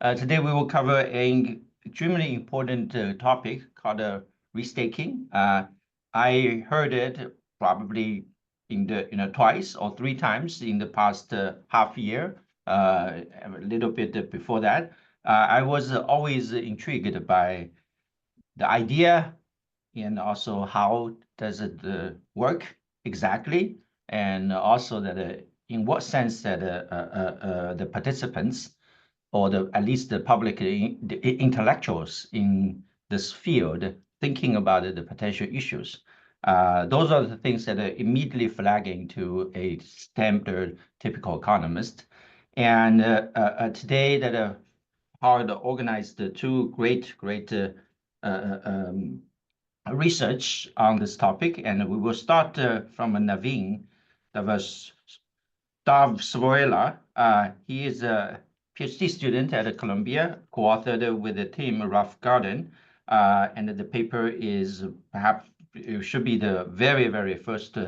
Today we will cover an extremely important topic called restaking. I heard it probably in the twice or three times in the past half year, a little bit before that. I was always intrigued by the idea and also how does it work exactly, and also that in what sense that the participants or at least the public the intellectuals in this field thinking about the potential issues. Those are the things that are immediately flagging to a standard typical economist. And today that Howard organized two great research on this topic, and we will start from Naveen Durvasula. He is a PhD student at Columbia, co-authored with the team Rough Garden, and the paper is perhaps it should be the very first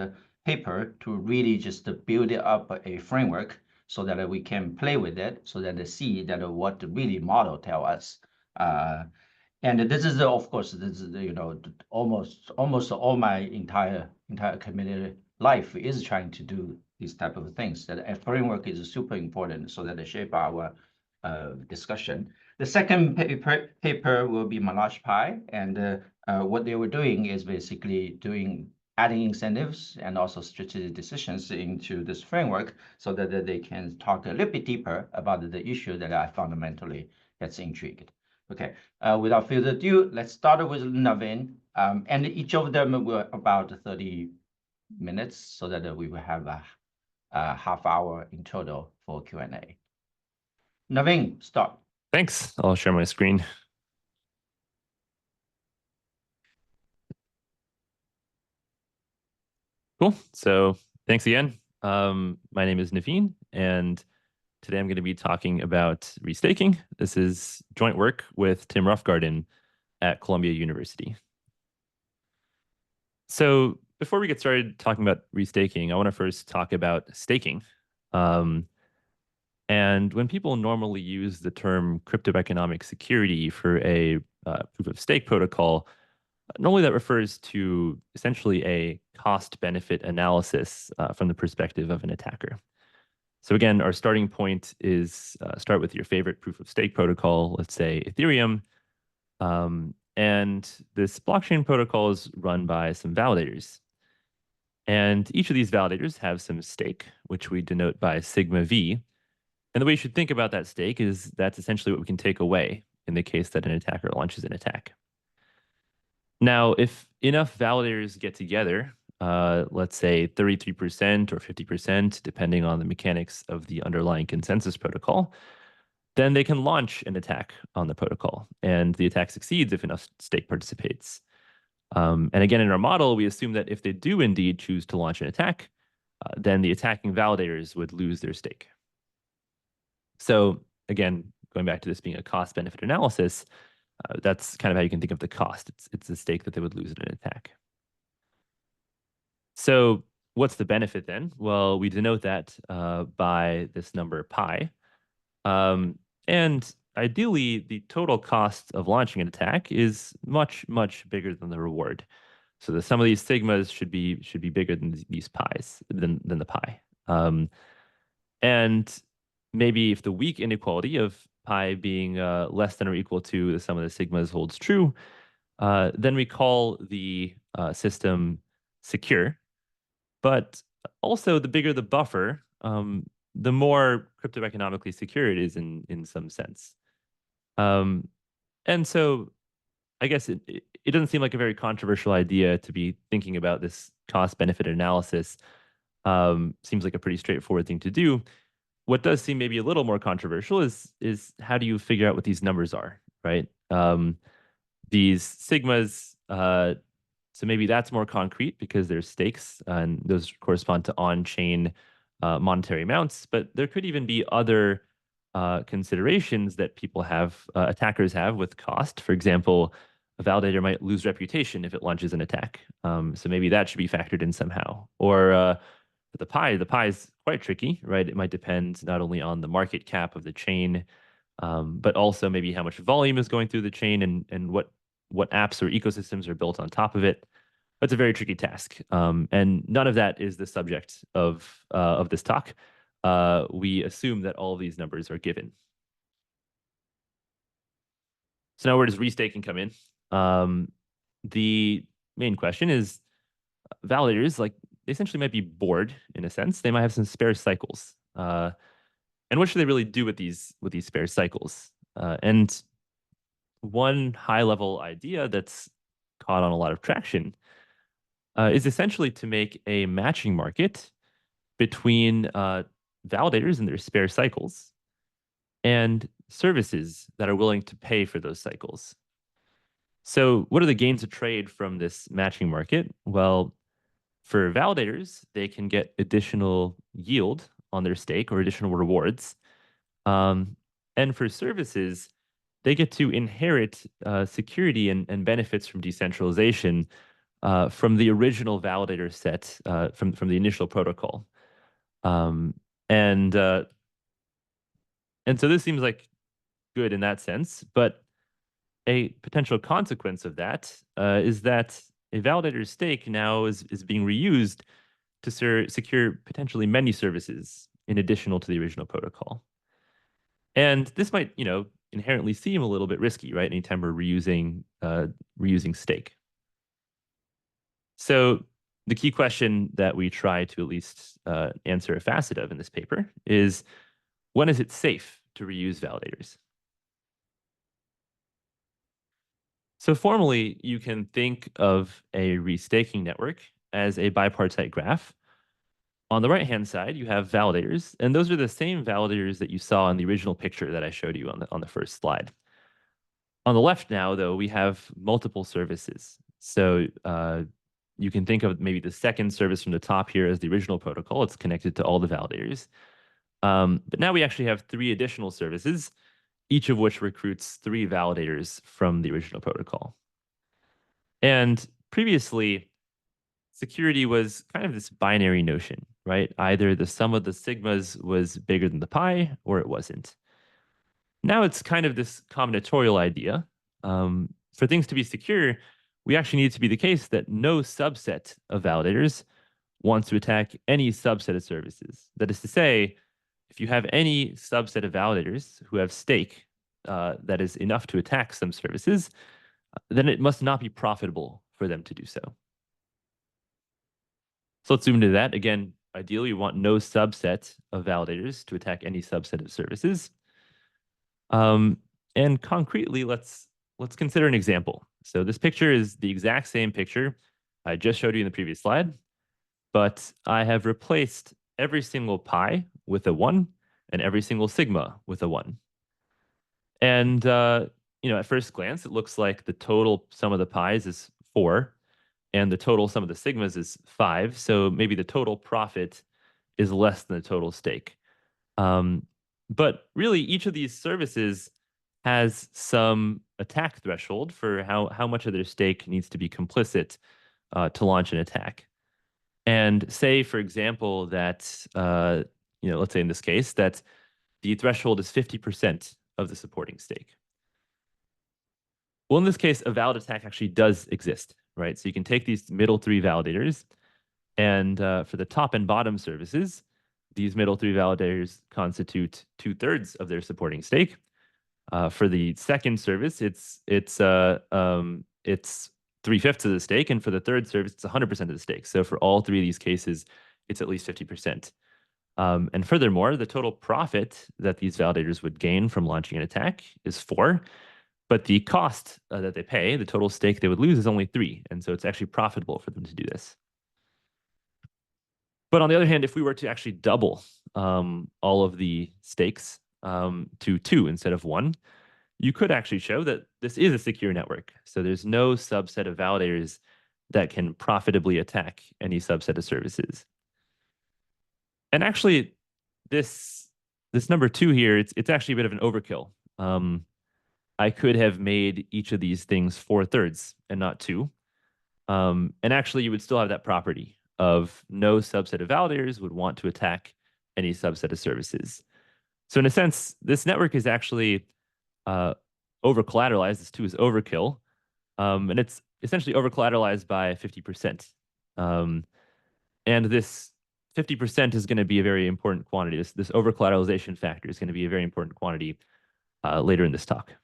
paper to really just build up a framework so that we can play with it, so that they see that what really model tell us. And this is, of course, this is, almost all my entire community life is trying to do these type of things. That a framework is super important so that they shape our discussion. The second paper will be Mallesh Pai, and what they were doing is basically adding incentives and also strategic decisions into this framework so that they can talk a little bit deeper about the issue that I fundamentally gets intrigued. Okay, without further ado, let's start with Naveen, and each of them will about 30 minutes so that we will have a half hour in total for Q&A. Naveen, start. Thanks. I'll share my screen. Cool. So thanks again. My name is Naveen, and today I'm going to be talking about restaking. This is joint work with Tim Roughgarden at Columbia University. So before we get started talking about restaking, I want to first talk about staking. And when people normally use the term crypto-economic security for a proof of stake protocol, normally that refers to essentially a cost-benefit analysis from the perspective of an attacker. So again, our starting point is start with your favorite proof of stake protocol, let's say Ethereum. And this blockchain protocol is run by some validators. And each of these validators have some stake, which we denote by sigma V. And the way you should think about that stake is that's essentially what we can take away in the case that an attacker launches an attack. Now, if enough validators get together, let's say 33% or 50%, depending on the mechanics of the underlying consensus protocol, then they can launch an attack on the protocol. And the attack succeeds if enough stake participates. And again, in our model, we assume that if they do indeed choose to launch an attack, then the attacking validators would lose their stake. So again, going back to this being a cost-benefit analysis, that's kind of how you can think of the cost. It's the stake that they would lose in an attack. So what's the benefit then? Well, we denote that by this number pi. And ideally, the total cost of launching an attack is much bigger than the reward. So the sum of these sigmas should be bigger than these pi's, than the pi. And maybe if the weak inequality of pi being less than or equal to the sum of the sigmas holds true, then we call the system secure. But also, the bigger the buffer, the more crypto-economically secure it is in some sense. And so I guess it doesn't seem like a very controversial idea to be thinking about this cost-benefit analysis. Seems like a pretty straightforward thing to do. What does seem maybe a little more controversial is how do you figure out what these numbers are, right? These sigmas, so maybe that's more concrete because there's stakes and those correspond to on-chain monetary amounts, but there could even be other considerations that people have, attackers have with cost. For example, a validator might lose reputation if it launches an attack. So maybe that should be factored in somehow. Or the pi is quite tricky, right? It might depend not only on the market cap of the chain, but also maybe how much volume is going through the chain and what apps or ecosystems are built on top of it. That's a very tricky task, and none of that is the subject of this talk. We assume that all of these numbers are given. So now where does restaking come in? The main question is validators, like, they essentially might be bored in a sense. They might have some spare cycles. And what should they really do with these spare cycles? And one high level idea that's caught on a lot of traction is essentially to make a matching market between validators and their spare cycles and services that are willing to pay for those cycles. So, what are the gains of trade from this matching market? Well, for validators, they can get additional yield on their stake or additional rewards. And for services, they get to inherit security and benefits from decentralization from the original validator set from the initial protocol. Um, and uh, and so this seems like good in that sense, but a potential consequence of that is that a validator's stake now is being reused to secure potentially many services in additional to the original protocol. And this might, inherently seem a little bit risky, right? Anytime we're reusing stake. So the key question that we try to at least answer a facet of in this paper is, when is it safe to reuse validators? So formally, you can think of a restaking network as a bipartite graph. On the right-hand side, you have validators, and those are the same validators that you saw in the original picture that I showed you on the first slide. On the left now, though, we have multiple services. So you can think of maybe the second service from the top here as the original protocol. It's connected to all the validators. But now we actually have 3 additional services, each of which recruits 3 validators from the original protocol. And previously, security was kind of this binary notion, right? Either the sum of the sigmas was bigger than the pi, or it wasn't. Now it's kind of this combinatorial idea. For things to be secure, we actually need it to be the case that no subset of validators wants to attack any subset of services. That is to say, if you have any subset of validators who have stake that is enough to attack some services, then it must not be profitable for them to do so. So let's zoom into that. Again, ideally, we want no subset of validators to attack any subset of services. And concretely, let's consider an example. So this picture is the exact same picture I just showed you in the previous slide, but I have replaced every single pi with a 1 and every single sigma with a 1. And at first glance, it looks like the total sum of the pi's is 4, and the total sum of the sigmas is 5. So maybe the total profit is less than the total stake. But really, each of these services has some attack threshold for how much of their stake needs to be complicit to launch an attack. And say, for example, that let's say in this case that the threshold is 50% of the supporting stake. Well, in this case, a valid attack actually does exist, right? So you can take these middle 3 validators, and for the top and bottom services, these middle 3 validators constitute 2/3 of their supporting stake. For the second service, it's 3/5 of the stake, and for the third service, it's 100% of the stake. So for all 3 of these cases, it's at least 50%. And furthermore, the total profit that these validators would gain from launching an attack is 4. But the cost that they pay, the total stake they would lose, is only 3. And so it's actually profitable for them to do this. But on the other hand, if we were to actually double all of the stakes to 2 instead of 1, you could actually show that this is a secure network. So there's no subset of validators that can profitably attack any subset of services. And actually, this number 2 here, it's actually a bit of an overkill. I could have made each of these things 4/3 and not 2. And actually, you would still have that property of no subset of validators would want to attack any subset of services. So in a sense, this network is actually over collateralized. This 2 is overkill. And it's essentially over collateralized by 50%. And this 50% is going to be a very important quantity. This over collateralization factor is going to be a very important quantity later in this talk.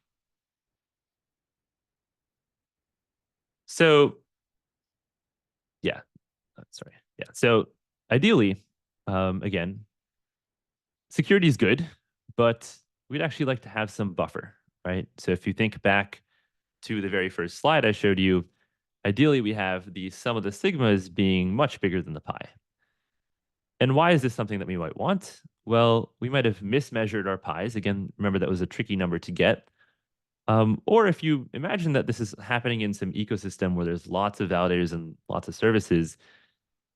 So, yeah, sorry. Yeah. So ideally, again, security is good, but we'd actually like to have some buffer, right? So if you think back to the very first slide I showed you, ideally we have the sum of the sigmas being much bigger than the pi. And why is this something that we might want? Well, we might have mismeasured our pi's. Again, remember that was a tricky number to get. Or if you imagine that this is happening in some ecosystem where there's lots of validators and lots of services,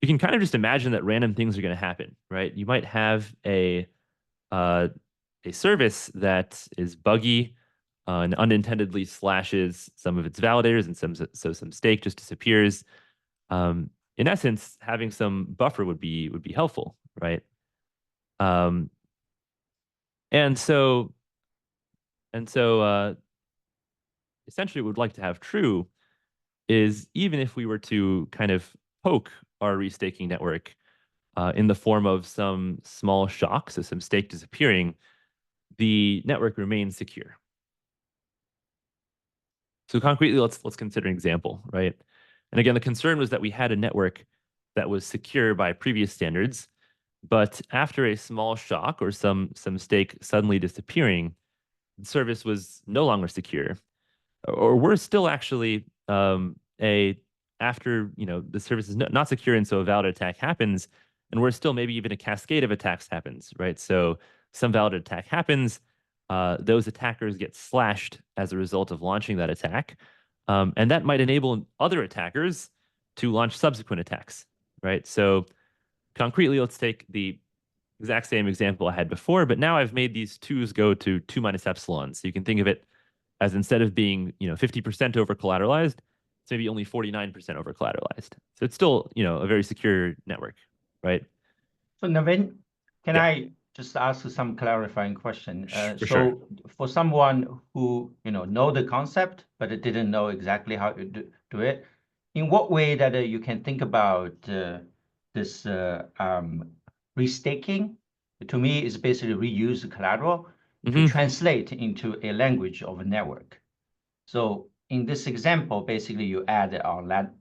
you can kind of just imagine that random things are going to happen, right? You might have a service that is buggy and unintendedly slashes some of its validators, and some stake just disappears. In essence, having some buffer would be helpful, right? And so essentially, what we'd like to have true is even if we were to kind of poke our restaking network in the form of some small shock, so some stake disappearing, the network remains secure. So concretely, let's consider an example, right? And again, the concern was that we had a network that was secure by previous standards, but after a small shock or some stake suddenly disappearing, the service was no longer secure, or we're still actually after the service is not secure, and so a valid attack happens, and we're still maybe even a cascade of attacks happens, right? So some valid attack happens, those attackers get slashed as a result of launching that attack, and that might enable other attackers to launch subsequent attacks, right? So concretely, let's take the exact same example I had before, but now I've made these 2's go to 2 minus epsilon. So you can think of it as instead of being 50% over collateralized, it's maybe only 49% over collateralized. So it's still a very secure network, right? So Naveen, can Yeah. I just ask you some clarifying question? For sure. For someone who know the concept but didn't know exactly how to do it, in what way that you can think about this restaking? To me, is basically reuse the collateral to translate into a language of a network. So in this example, basically you add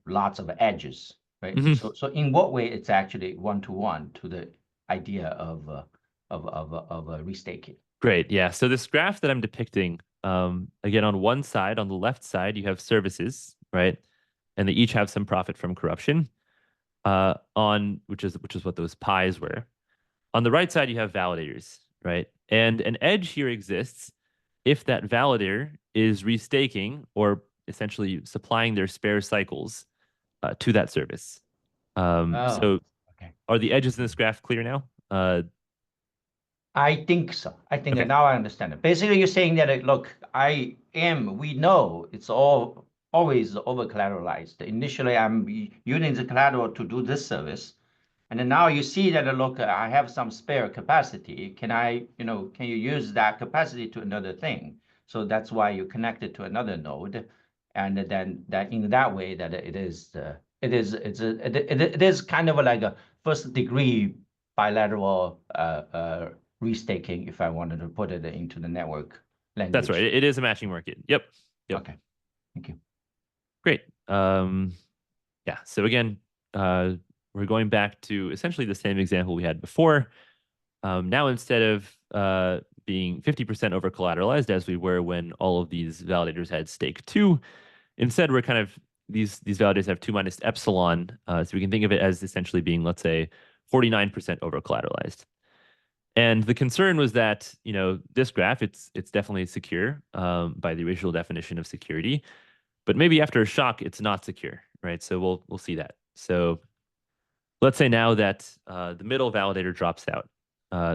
lots of edges, right? So in what way it's actually one-to-one to the idea of restaking? Great. Yeah. So this graph that I'm depicting, again, on one side, on the left side, you have services, right? And they each have some profit from corruption, which is what those pies were. On the right side, you have validators, right? And an edge here exists if that validator is restaking or essentially supplying their spare cycles to that service. So okay. Are the edges in this graph clear now? I think so. I think Okay. now I understand it. Basically, you're saying that, look, we know it's always over collateralized. Initially, I'm using the collateral to do this service. And then now you see that, look, I have some spare capacity. Can you use that capacity to another thing? So that's why you connect it to another node. And then that in that way that it is kind of like a first degree bilateral restaking, if I wanted to put it into the network language. That's right. It is a matching market. Yep. Okay. Thank you. Great. Yeah. So again, we're going back to essentially the same example we had before. Now, instead of being 50% over collateralized as we were when all of these validators had stake 2, instead we're kind of these validators have 2 minus epsilon. So we can think of it as essentially being, let's say, 49% over collateralized. And the concern was that, this graph, it's definitely secure by the original definition of security, but maybe after a shock, it's not secure, right? So we'll see that. So let's say now that the middle validator drops out.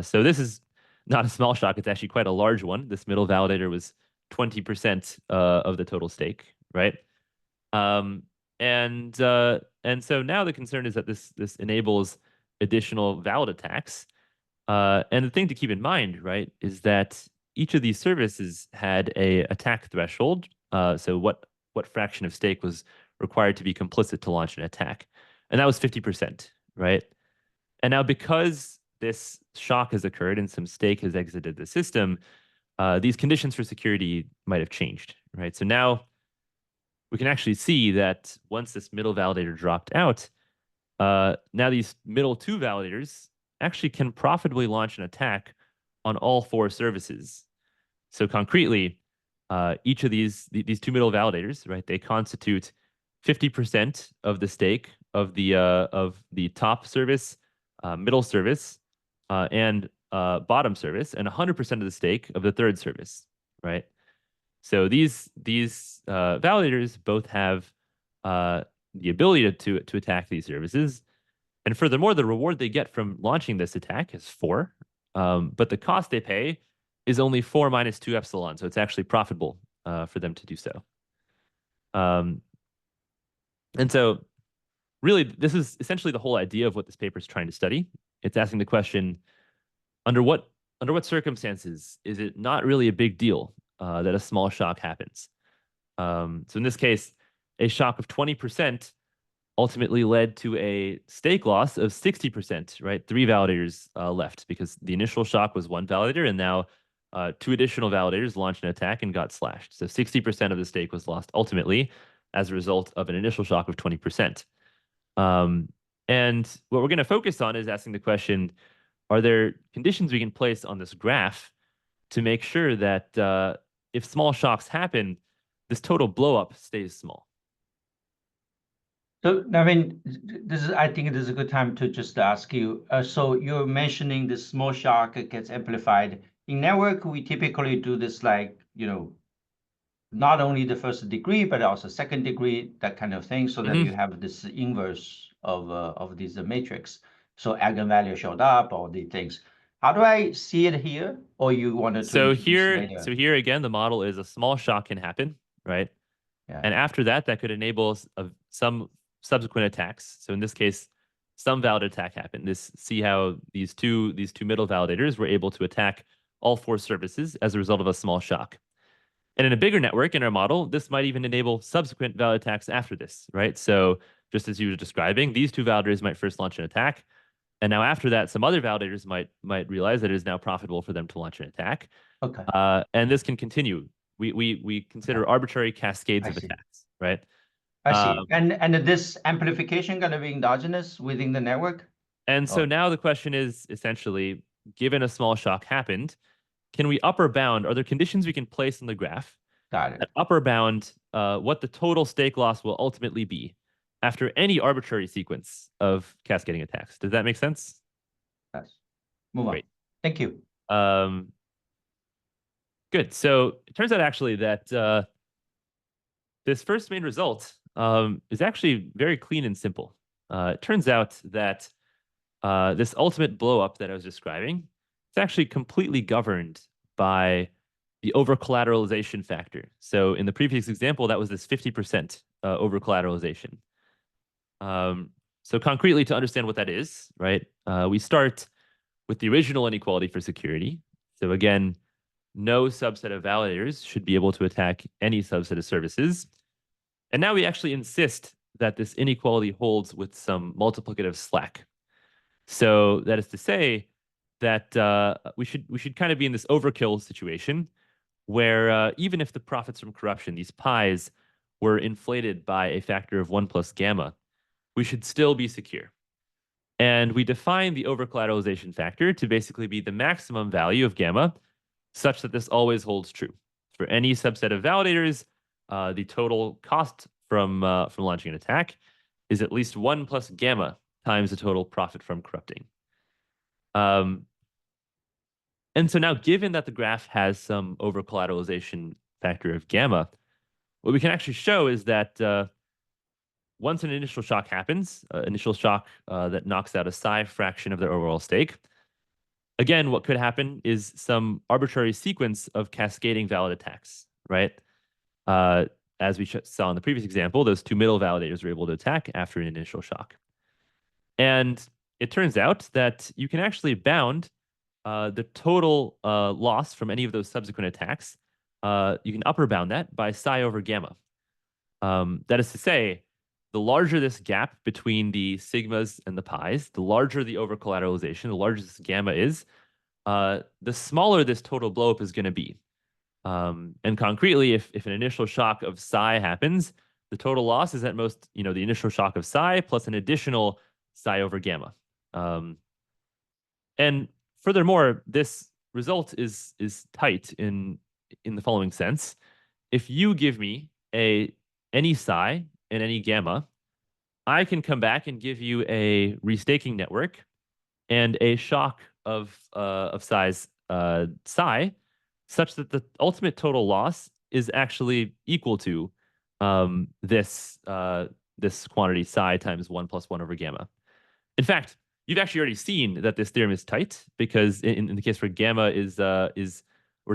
So this is not a small shock. It's actually quite a large one. This middle validator was 20% of the total stake, right? And so now the concern is that this enables additional valid attacks. And the thing to keep in mind, right, is that each of these services had a attack threshold. So what fraction of stake was required to be complicit to launch an attack, and that was 50%, right? And now because this shock has occurred and some stake has exited the system, these conditions for security might have changed, right? So now we can actually see that once this middle validator dropped out, now these middle two validators actually can profitably launch an attack on all four services. So concretely, each of these two middle validators, right, they constitute 50% of the stake of the top service, middle service, and bottom service, and 100% of the stake of the third service, right? So these validators both have the ability to attack these services, and furthermore, the reward they get from launching this attack is 4, but the cost they pay is only 4 minus 2 epsilon, so it's actually profitable for them to do so. And so really, this is essentially the whole idea of what this paper is trying to study. It's asking the question, under what circumstances is it not really a big deal that a small shock happens? So in this case, a shock of 20% ultimately led to a stake loss of 60%, right? 3 validators left because the initial shock was 1 validator, and now 2 additional validators launched an attack and got slashed. So 60% of the stake was lost ultimately as a result of an initial shock of 20%. And what we're going to focus on is asking the question, are there conditions we can place on this graph to make sure that if small shocks happen, this total blowup stays small? So, Naveen, I think this is a good time to just ask you. So you're mentioning the small shock gets amplified. In network, we typically do this like, not only the first degree, but also second degree, that kind of thing, so that you have this inverse of this matrix. So eigenvalue showed up, all these things. How do I see it here? Or you wanted to introduce later? So here again, the model is a small shock can happen, right? Yeah. And after that, that could enable some subsequent attacks. So in this case, some valid attack happened. See how these two middle validators were able to attack all 4 services as a result of a small shock. And in a bigger network in our model, this might even enable subsequent valid attacks after this, right? So just as you were describing, these 2 validators might first launch an attack, and now after that, some other validators might realize that it is now profitable for them to launch an attack. Okay. And this can continue. We consider arbitrary cascades of attacks, right? I see. And this amplification going to be endogenous within the network? And so now the question is essentially, given a small shock happened, can we upper bound? Are there conditions we can place on the graph that upper bound what the total stake loss will ultimately be after any arbitrary sequence of cascading attacks? Does that make sense? Yes. Move on. Great. Thank you. Good. So it turns out actually that this first main result is actually very clean and simple. It turns out that this ultimate blowup that I was describing, it's actually completely governed by the over-collateralization factor. So in the previous example, that was this 50% over-collateralization. So concretely, to understand what that is, right, we start with the original inequality for security. So again, no subset of validators should be able to attack any subset of services. And now we actually insist that this inequality holds with some multiplicative slack. So that is to say that we should kind of be in this overkill situation where even if the profits from corruption, these pies, were inflated by a factor of 1 plus gamma, we should still be secure. And we define the over-collateralization factor to basically be the maximum value of gamma such that this always holds true. For any subset of validators, the total cost from launching an attack is at least 1 plus gamma times the total profit from corrupting. And so now, given that the graph has some over-collateralization factor of gamma, what we can actually show is that once an initial shock happens, initial shock that knocks out a psi fraction of their overall stake, again, what could happen is some arbitrary sequence of cascading valid attacks, right? As we saw in the previous example, those 2 middle validators were able to attack after an initial shock. And it turns out that you can actually bound the total loss from any of those subsequent attacks, you can upper bound that by psi over gamma. That is to say, the larger this gap between the sigmas and the pi's, the larger the over collateralization, the larger this gamma is, the smaller this total blowup is going to be. And concretely, if an initial shock of psi happens, the total loss is at most, the initial shock of psi plus an additional psi over gamma. And furthermore, this result is tight in the following sense. If you give me any psi and any gamma, I can come back and give you a restaking network and a shock of size psi, such that the ultimate total loss is actually equal to this quantity psi times 1 plus 1 over gamma. In fact, you've actually already seen that this theorem is tight because in the case where gamma is or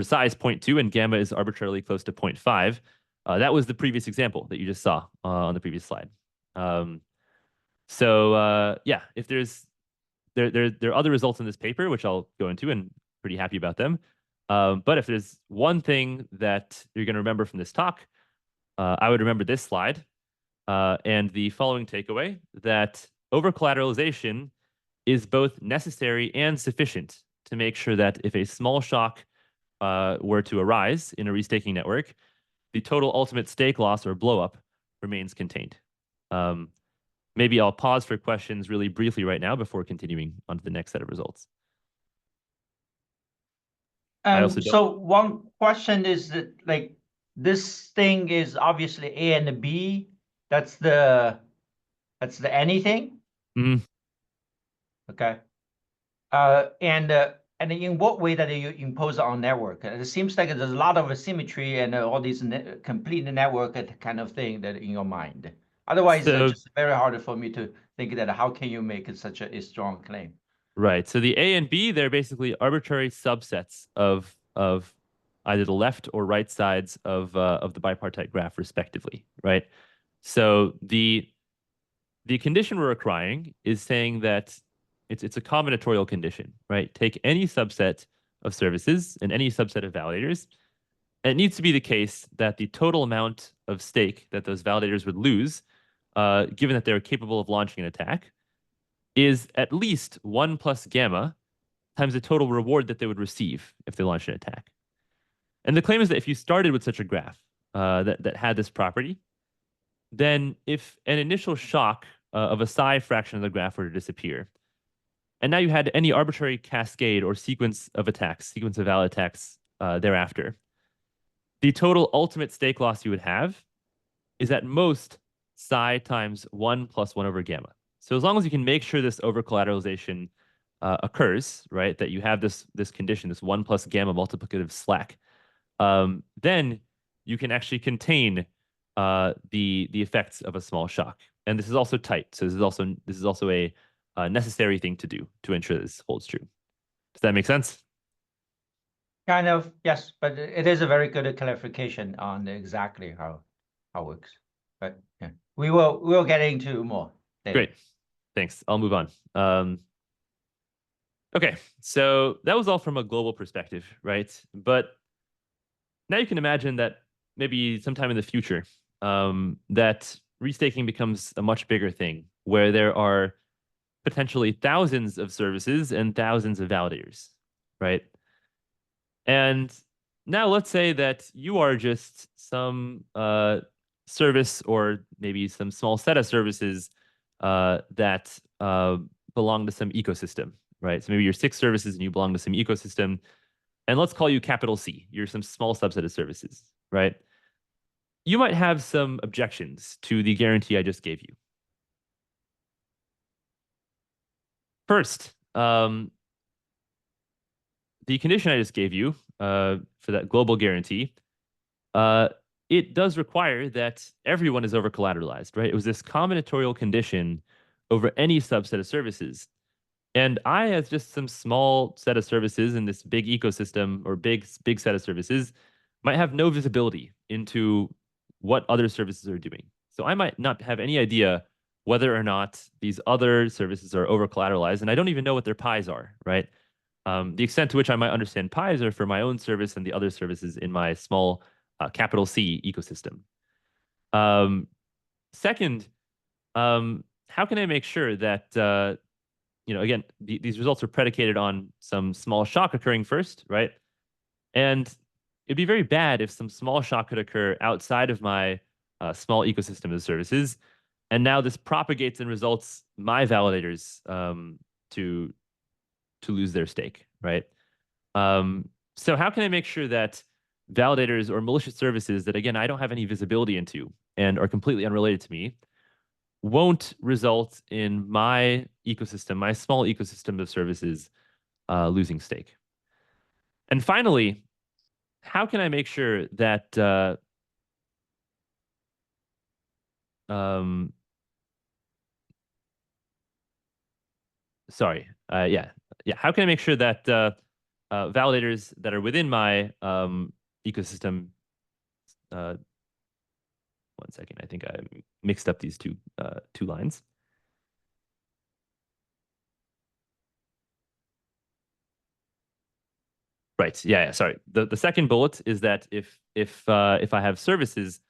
psi is 0.2 and gamma is arbitrarily close to 0.5, that was the previous example that you just saw on the previous slide. Yeah, if there are other results in this paper, which I'll go into and pretty happy about them. But if there's one thing that you're going to remember from this talk, I would remember this slide and the following takeaway that over collateralization is both necessary and sufficient to make sure that if a small shock were to arise in a restaking network, the total ultimate stake loss or blowup remains contained. Maybe I'll pause for questions really briefly right now before continuing on to the next set of results. So one question is that like this thing is obviously A and B. That's the anything. Mm-hmm. Okay. And in what way that you impose on network? It seems like there's a lot of asymmetry and all these complete network kind of thing that in your mind. Otherwise, it's just very hard for me to think that how can you make such a strong claim? Right. So the A and B, they're basically arbitrary subsets of either the left or right sides of the bipartite graph, respectively. Right. So the condition we're requiring is saying that it's a combinatorial condition, right? Take any subset of services and any subset of validators. And it needs to be the case that the total amount of stake that those validators would lose, given that they're capable of launching an attack, is at least 1 plus gamma times the total reward that they would receive if they launched an attack. And the claim is that if you started with such a graph that had this property, then if an initial shock of a psi fraction of the graph were to disappear, and now you had any arbitrary cascade or sequence of attacks, sequence of valid attacks thereafter, the total ultimate stake loss you would have is at most psi times 1 plus 1 over gamma. So as long as you can make sure this over collateralization occurs, right, that you have this condition, this 1 plus gamma multiplicative slack, then you can actually contain the effects of a small shock. And this is also tight. So this is also a necessary thing to do to ensure this holds true. Does that make sense? Kind of, yes, but it is a very good clarification on exactly how it works. But yeah, we'll get into more later. Great, thanks. I'll move on. Okay, so that was all from a global perspective, right? But now you can imagine that maybe sometime in the future, that restaking becomes a much bigger thing, where there are potentially thousands of services and thousands of validators, right? And now let's say that you are just some service or maybe some small set of services that belong to some ecosystem, right? So maybe you're 6 services and you belong to some ecosystem. And let's call you capital C. You're some small subset of services, right? You might have some objections to the guarantee I just gave you. First, the condition I just gave you for that global guarantee, it does require that everyone is over collateralized, right? It was this combinatorial condition over any subset of services. And I, as just some small set of services in this big ecosystem or big set of services, might have no visibility into what other services are doing. So I might not have any idea whether or not these other services are over collateralized, and I don't even know what their pies are, right? The extent to which I might understand pies are for my own service and the other services in my small capital C ecosystem. Second, how can I make sure that again, these results are predicated on some small shock occurring first, right? And it'd be very bad if some small shock could occur outside of my small ecosystem of services, and now this propagates and results my validators to lose their stake, right? So how can I make sure that validators or malicious services that, again, I don't have any visibility into and are completely unrelated to me won't result in my ecosystem, my small ecosystem of services, losing stake? And finally, how can I make sure that how can I make sure that validators that are within my ecosystem, one second, I think I mixed up these two lines. Right. Yeah. Sorry. The second bullet is that if I have services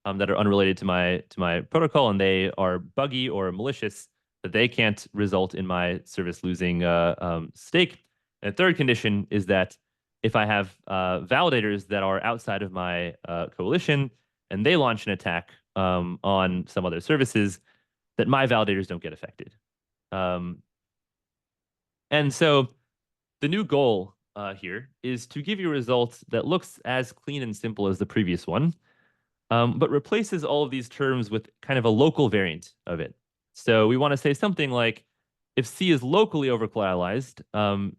that are unrelated to my protocol and they are buggy or malicious, that they can't result in my service losing stake. And the third condition is that if I have validators that are outside of my coalition and they launch an attack on some other services, that my validators don't get affected. And so the new goal here is to give you a result that looks as clean and simple as the previous one, but replaces all of these terms with kind of a local variant of it. So we want to say something like, if C is locally over-collateralized,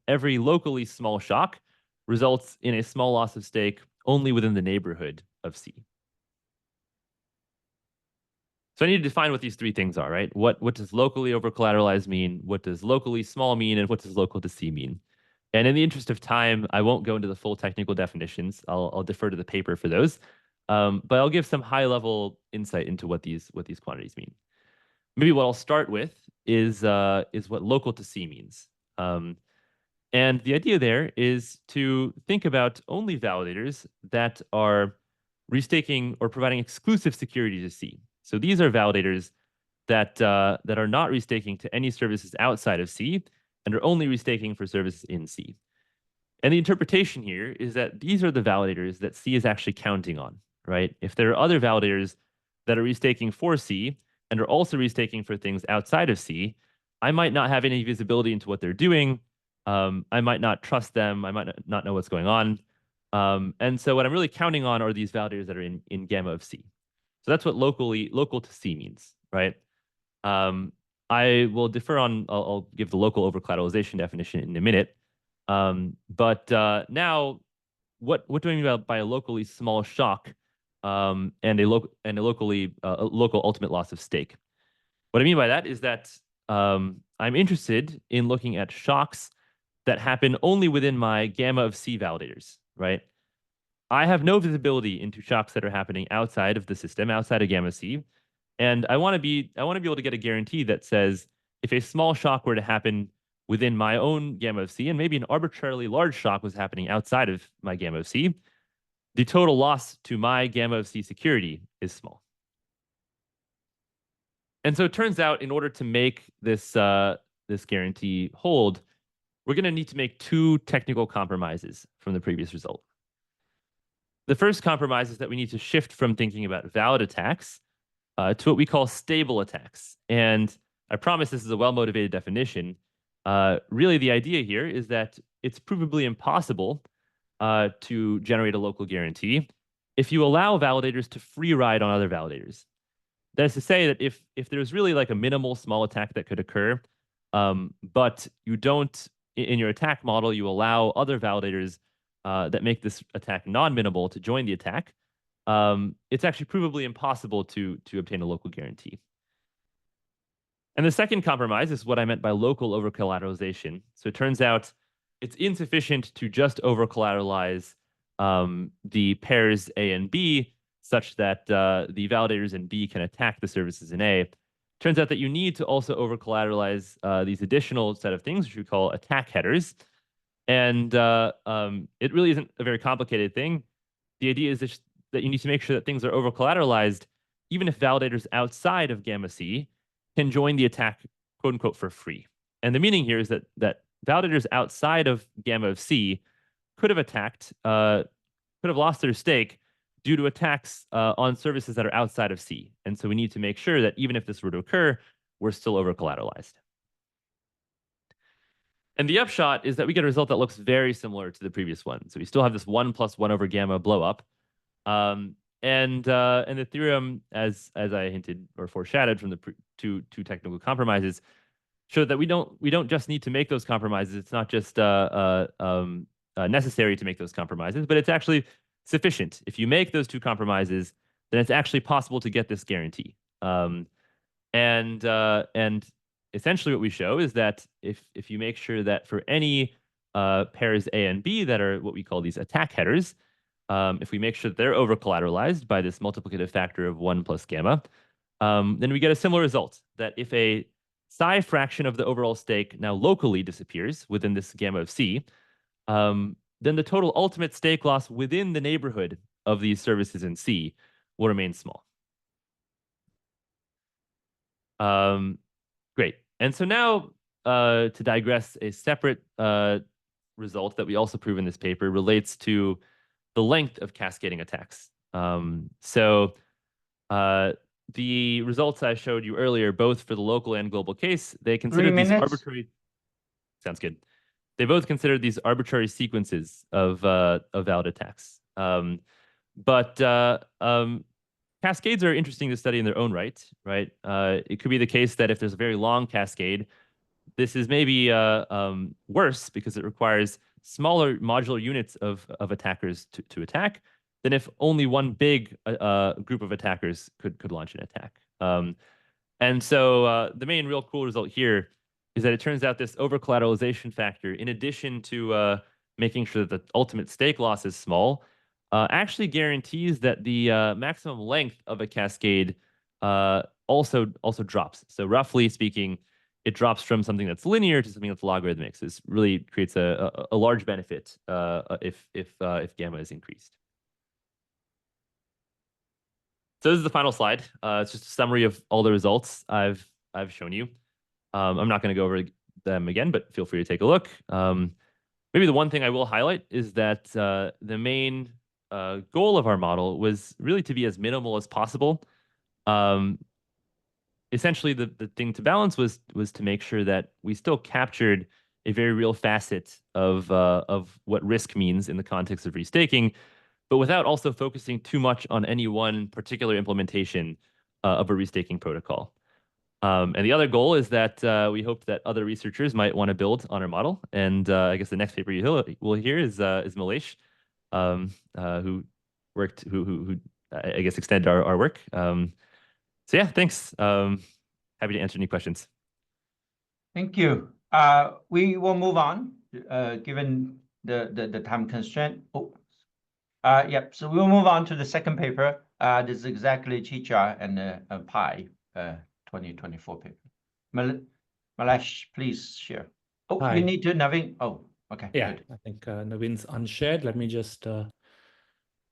every locally small shock results in a small loss of stake only within the neighborhood of C. So I need to define what these three things are, right? What does locally over-collateralized mean? What does locally small mean? And what does local to C mean? And in the interest of time, I won't go into the full technical definitions. I'll defer to the paper for those. But I'll give some high-level insight into what these quantities mean. Maybe what I'll start with is what local to C means. And the idea there is to think about only validators that are restaking or providing exclusive security to C. So these are validators that are not restaking to any services outside of C and are only restaking for services in C. And the interpretation here is that these are the validators that C is actually counting on, right? If there are other validators that are restaking for C and are also restaking for things outside of C, I might not have any visibility into what they're doing. I might not trust them. I might not know what's going on. And so what I'm really counting on are these validators that are in gamma of C. So that's what local to C means, right? I will defer on, I'll give the local over-collateralization definition in a minute. But now, what do I mean by a locally small shock and a local ultimate loss of stake? What I mean by that is that I'm interested in looking at shocks that happen only within my gamma of C validators, right? I have no visibility into shocks that are happening outside of the system, outside of gamma C. And I want to be able to get a guarantee that says if a small shock were to happen within my own gamma of C, and maybe an arbitrarily large shock was happening outside of my gamma of C, the total loss to my gamma of C security is small. And so it turns out, in order to make this this guarantee hold, we're going to need to make two technical compromises from the previous result. The first compromise is that we need to shift from thinking about valid attacks to what we call stable attacks. And I promise this is a well-motivated definition. Really, the idea here is that it's provably impossible to generate a local guarantee if you allow validators to free ride on other validators. That is to say that if there's really like a minimal small attack that could occur, but you don't, in your attack model, you allow other validators that make this attack non-minimal to join the attack, it's actually provably impossible to obtain a local guarantee. And the second compromise is what I meant by local over-collateralization. So it turns out it's insufficient to just over-collateralize the pairs A and B such that the validators in B can attack the services in A. Turns out that you need to also over-collateralize these additional set of things, which we call attack headers. And it really isn't a very complicated thing. The idea is that you need to make sure that things are over collateralized, even if validators outside of gamma C can join the attack, quote unquote, for free. And the meaning here is that validators outside of gamma of C could have attacked, could have lost their stake due to attacks on services that are outside of C. And so we need to make sure that even if this were to occur, we're still over collateralized. And the upshot is that we get a result that looks very similar to the previous one. So we still have this 1 + 1 over gamma blow up. And the theorem, as I hinted or foreshadowed from the two technical compromises, showed that we don't just need to make those compromises. It's not just necessary to make those compromises, but it's actually sufficient. If you make those two compromises, then it's actually possible to get this guarantee. And essentially what we show is that if you make sure that for any pairs A and B that are what we call these attack headers, if we make sure that they're over collateralized by this multiplicative factor of 1 plus gamma, then we get a similar result, that if a psi fraction of the overall stake now locally disappears within this gamma of C, then the total ultimate stake loss within the neighborhood of these services in C will remain small. Great. And so now to digress, a separate result that we also prove in this paper relates to the length of cascading attacks. So the results I showed you earlier, both for the local and global case, they consider these arbitrary. Sounds good. They both considered these arbitrary sequences of valid attacks. But cascades are interesting to study in their own right? It could be the case that if there's a very long cascade, this is maybe worse because it requires smaller modular units of attackers to attack than if only one big group of attackers could launch an attack. And so the main real cool result here is that it turns out this over-collateralization factor, in addition to making sure that the ultimate stake loss is small, actually guarantees that the maximum length of a cascade also drops. So roughly speaking, it drops from something that's linear to something that's logarithmic. So this really creates a large benefit if gamma is increased. So this is the final slide. It's just a summary of all the results I've shown you. I'm not going to go over them again, but feel free to take a look. Maybe the one thing I will highlight is that the main goal of our model was really to be as minimal as possible. Essentially, the thing to balance was to make sure that we still captured a very real facet of what risk means in the context of restaking, but without also focusing too much on any one particular implementation of a restaking protocol. And the other goal is that we hope that other researchers might want to build on our model. And I guess the next paper we'll hear is Mallesh, who I guess extended our work. So yeah, thanks. Happy to answer any questions. Thank you. We will move on, given the time constraint. Yep. So we'll move on to the second paper. This is exactly Chicha and Pi 2024 paper. Mallesh, please share. Oh, Hi. you need to, Naveen. Oh, okay. Yeah, good. I think Naveen's unshared. Let me just, let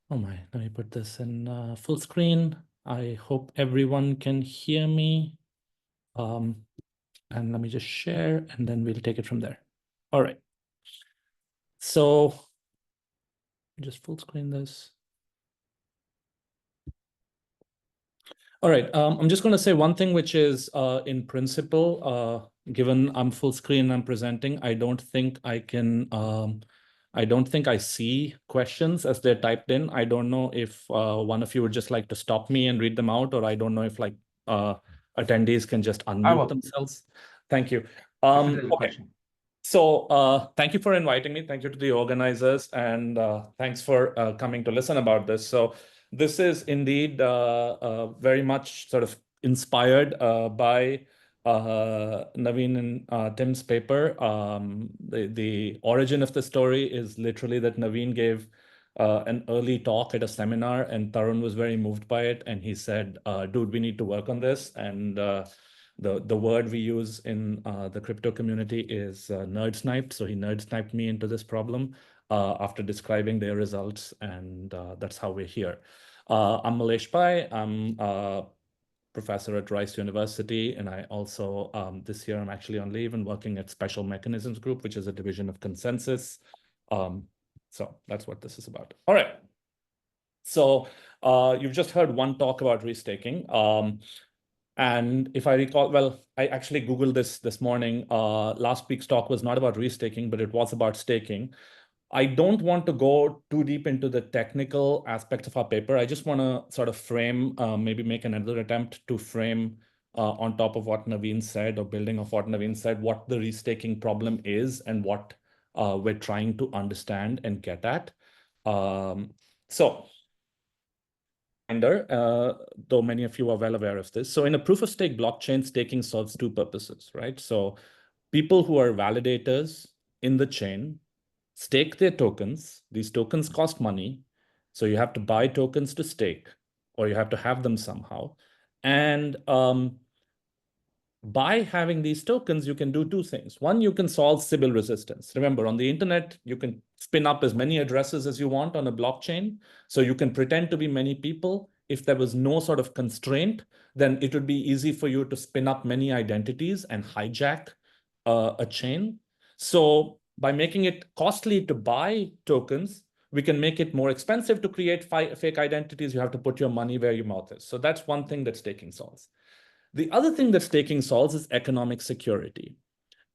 me put this in full screen. I hope everyone can hear me. And let me just share, and then we'll take it from there. All right. So just full screen this. All right, I'm just going to say one thing, which is in principle, given I'm full screen, I'm presenting, I don't think I can, I don't think I see questions as they're typed in. I don't know if one of you would just like to stop me and read them out, or I don't know if like attendees can just unmute themselves. Thank you. Okay. So thank you for inviting me. Thank you to the organizers, and thanks for coming to listen about this. So this is indeed very much sort of inspired by Naveen and Tim's paper. The origin of the story is literally that Naveen gave an early talk at a seminar, and Tarun was very moved by it. And he said, dude, we need to work on this. And the word we use in the crypto community is nerd sniped. So he nerd sniped me into this problem after describing their results, and that's how we're here. I'm Mallesh Pai. I'm a professor at Rice University, and I also, this year I'm actually on leave and working at Special Mechanisms Group, which is a division of Consensus. So that's what this is about. All right. So you've just heard one talk about restaking. And if I recall, well, I actually Googled this morning. Last week's talk was not about restaking, but it was about staking. I don't want to go too deep into the technical aspects of our paper. I just want to sort of frame, maybe make another attempt to frame on top of what Naveen said, or building off what Naveen said, what the restaking problem is and what we're trying to understand and get at. Though many of you are well aware of this. So in a proof of stake blockchain, staking serves two purposes, right? So people who are validators in the chain stake their tokens. These tokens cost money. So you have to buy tokens to stake, or you have to have them somehow. And by having these tokens, you can do two things. One, you can solve Sybil resistance. Remember, on the internet, you can spin up as many addresses as you want on a blockchain. So you can pretend to be many people. If there was no sort of constraint, then it would be easy for you to spin up many identities and hijack a chain. So by making it costly to buy tokens, we can make it more expensive to create fake identities. You have to put your money where your mouth is. So that's one thing that staking solves. The other thing that staking solves is economic security.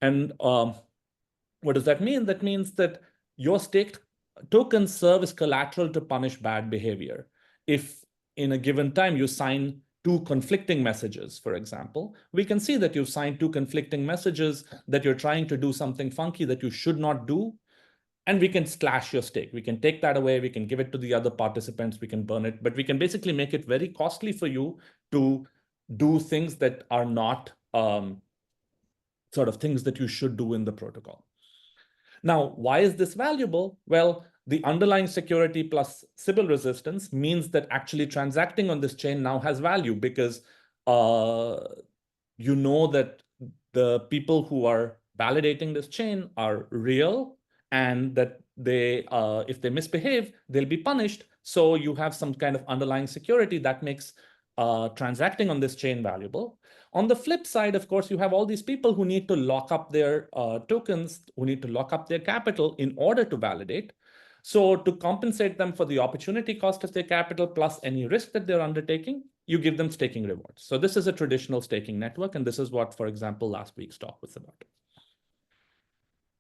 And what does that mean? That means that your staked tokens serve as collateral to punish bad behavior. If in a given time you sign two conflicting messages, for example, we can see that you've signed two conflicting messages, that you're trying to do something funky that you should not do, and we can slash your stake. We can take that away, we can give it to the other participants, we can burn it, but we can basically make it very costly for you to do things that are not sort of things that you should do in the protocol. Now, why is this valuable? Well, the underlying security plus Sybil resistance means that actually transacting on this chain now has value, because you know that the people who are validating this chain are real, and that they, if they misbehave, they'll be punished. So you have some kind of underlying security that makes transacting on this chain valuable. On the flip side, of course, you have all these people who need to lock up their tokens, who need to lock up their capital in order to validate. So to compensate them for the opportunity cost of their capital plus any risk that they're undertaking, you give them staking rewards. So this is a traditional staking network, and this is what, for example, last week's talk was about.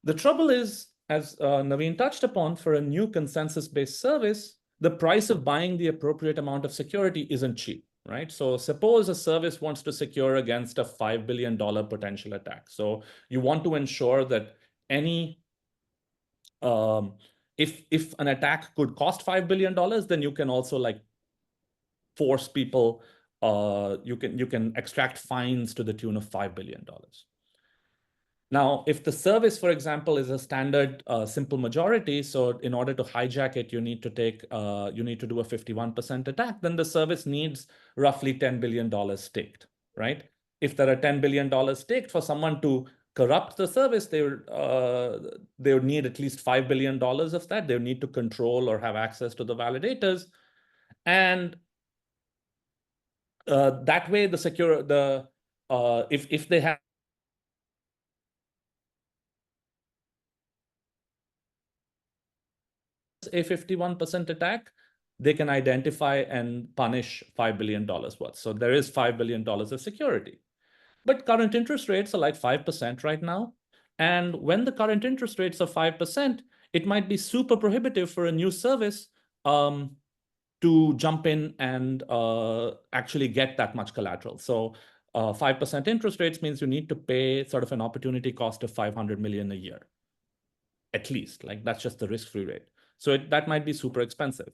The trouble is, as Naveen touched upon, for a new consensus-based service, the price of buying the appropriate amount of security isn't cheap, right? So suppose a service wants to secure against a $5 billion potential attack. So you want to ensure that any, if an attack could cost $5 billion, then you can also like force people, you can extract fines to the tune of $5 billion. Now, if the service, for example, is a standard simple majority, so in order to hijack it, you need to do a 51% attack, then the service needs roughly $10 billion staked, right? If there are $10 billion staked, for someone to corrupt the service, they would need at least $5 billion of that. They would need to control or have access to the validators. And that way, if they have a 51% attack, they can identify and punish $5 billion worth. So there is $5 billion of security. But current interest rates are like 5% right now. And when the current interest rates are 5%, it might be super prohibitive for a new service to jump in and actually get that much collateral. So 5% interest rates means you need to pay sort of an opportunity cost of 500 million a year, at least. Like that's just the risk-free rate. So that might be super expensive.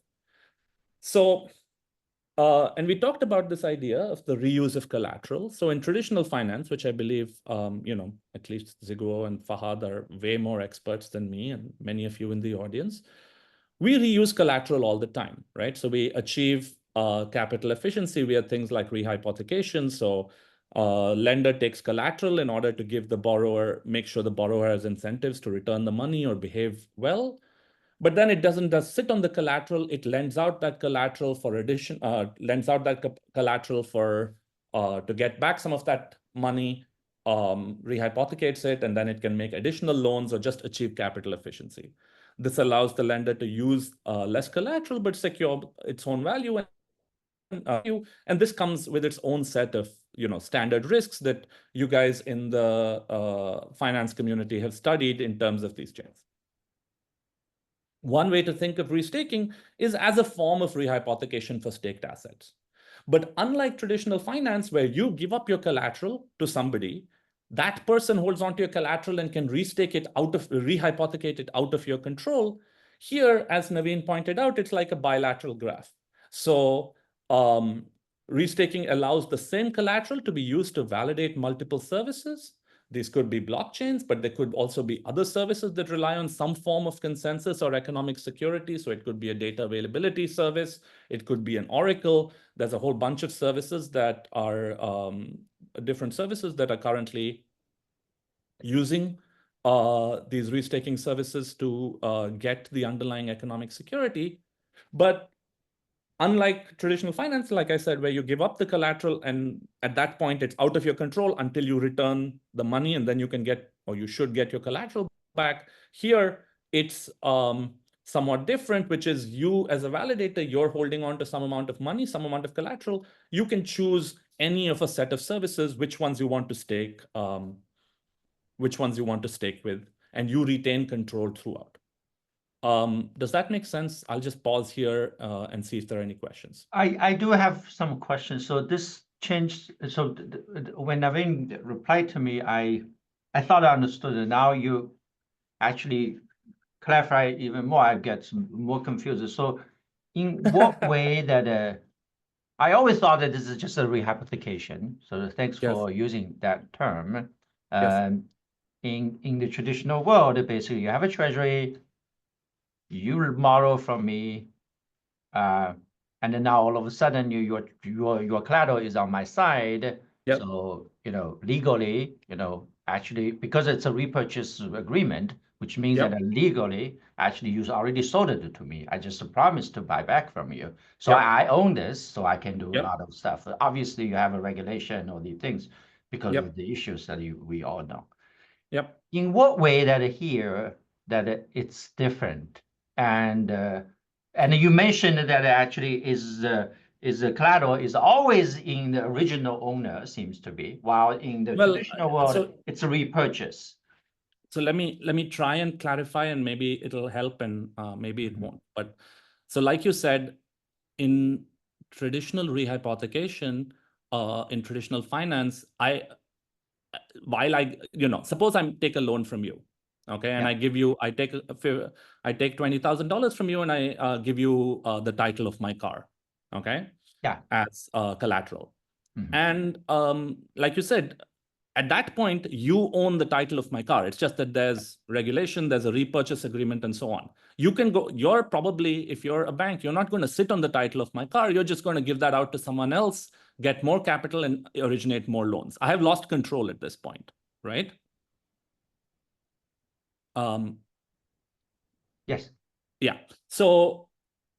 So, and we talked about this idea of the reuse of collateral. So in traditional finance, which I believe, at least Zhiguo and Fahad are way more experts than me and many of you in the audience, we reuse collateral all the time, right? So we achieve capital efficiency via things like rehypothecation. So Lender takes collateral in order to give the borrower, make sure the borrower has incentives to return the money or behave well. But then it doesn't just sit on the collateral. It lends out that collateral for collateral for to get back some of that money, rehypothecates it, and then it can make additional loans or just achieve capital efficiency. This allows the lender to use less collateral but secure its own value. And this comes with its own set of standard risks that you guys in the finance community have studied in terms of these chains. One way to think of restaking is as a form of rehypothecation for staked assets. But unlike traditional finance, where you give up your collateral to somebody, that person holds onto your collateral and can rehypothecate it out of your control. Here, as Naveen pointed out, it's like a bilateral graph. So restaking allows the same collateral to be used to validate multiple services. These could be blockchains, but there could also be other services that rely on some form of consensus or economic security. So it could be a data availability service. It could be an Oracle. There's a whole bunch of services that are different services that are currently using these restaking services to get the underlying economic security. But unlike traditional finance, like I said, where you give up the collateral and at that point it's out of your control until you return the money and then you can get, or you should get your collateral back. Here, it's somewhat different, which is you as a validator, you're holding on to some amount of money, some amount of collateral. You can choose any of a set of services, which ones you want to stake with, and you retain control throughout. Does that make sense? I'll just pause here and see if there are any questions. I do have some questions. So this changed. So when Naveen replied to me, I thought I understood it. Now you actually clarify even more. I get more confused. So in what way that I always thought that this is just a rehypothecation. So thanks for using that term. In the traditional world, basically you have a treasury. You borrow from me, and then now all of a sudden your collateral is on my side. So legally, actually because it's a repurchase agreement, which means that legally, actually you already sold it to me. I just promised to buy back from you. So I own this, so I can do a lot of stuff. Obviously, you have a regulation or these things because of the issues that we all know. In what way that here that it's different? And you mentioned that actually is the collateral is always in the original owner, seems to be, while in the traditional world it's a repurchase. So let me try and clarify, and maybe it'll help, and maybe it won't. But so, like you said, in traditional rehypothecation, in traditional finance, suppose I take a loan from you. Okay, and I take $20,000 from you, and I give you the title of my car, as collateral. And like you said, at that point you own the title of my car. It's just that there's regulation, there's a repurchase agreement, and so on. You can go. You're probably, if you're a bank, you're not going to sit on the title of my car. You're just going to give that out to someone else, get more capital, and originate more loans. I have lost control at this point, right? Yes. Yeah. So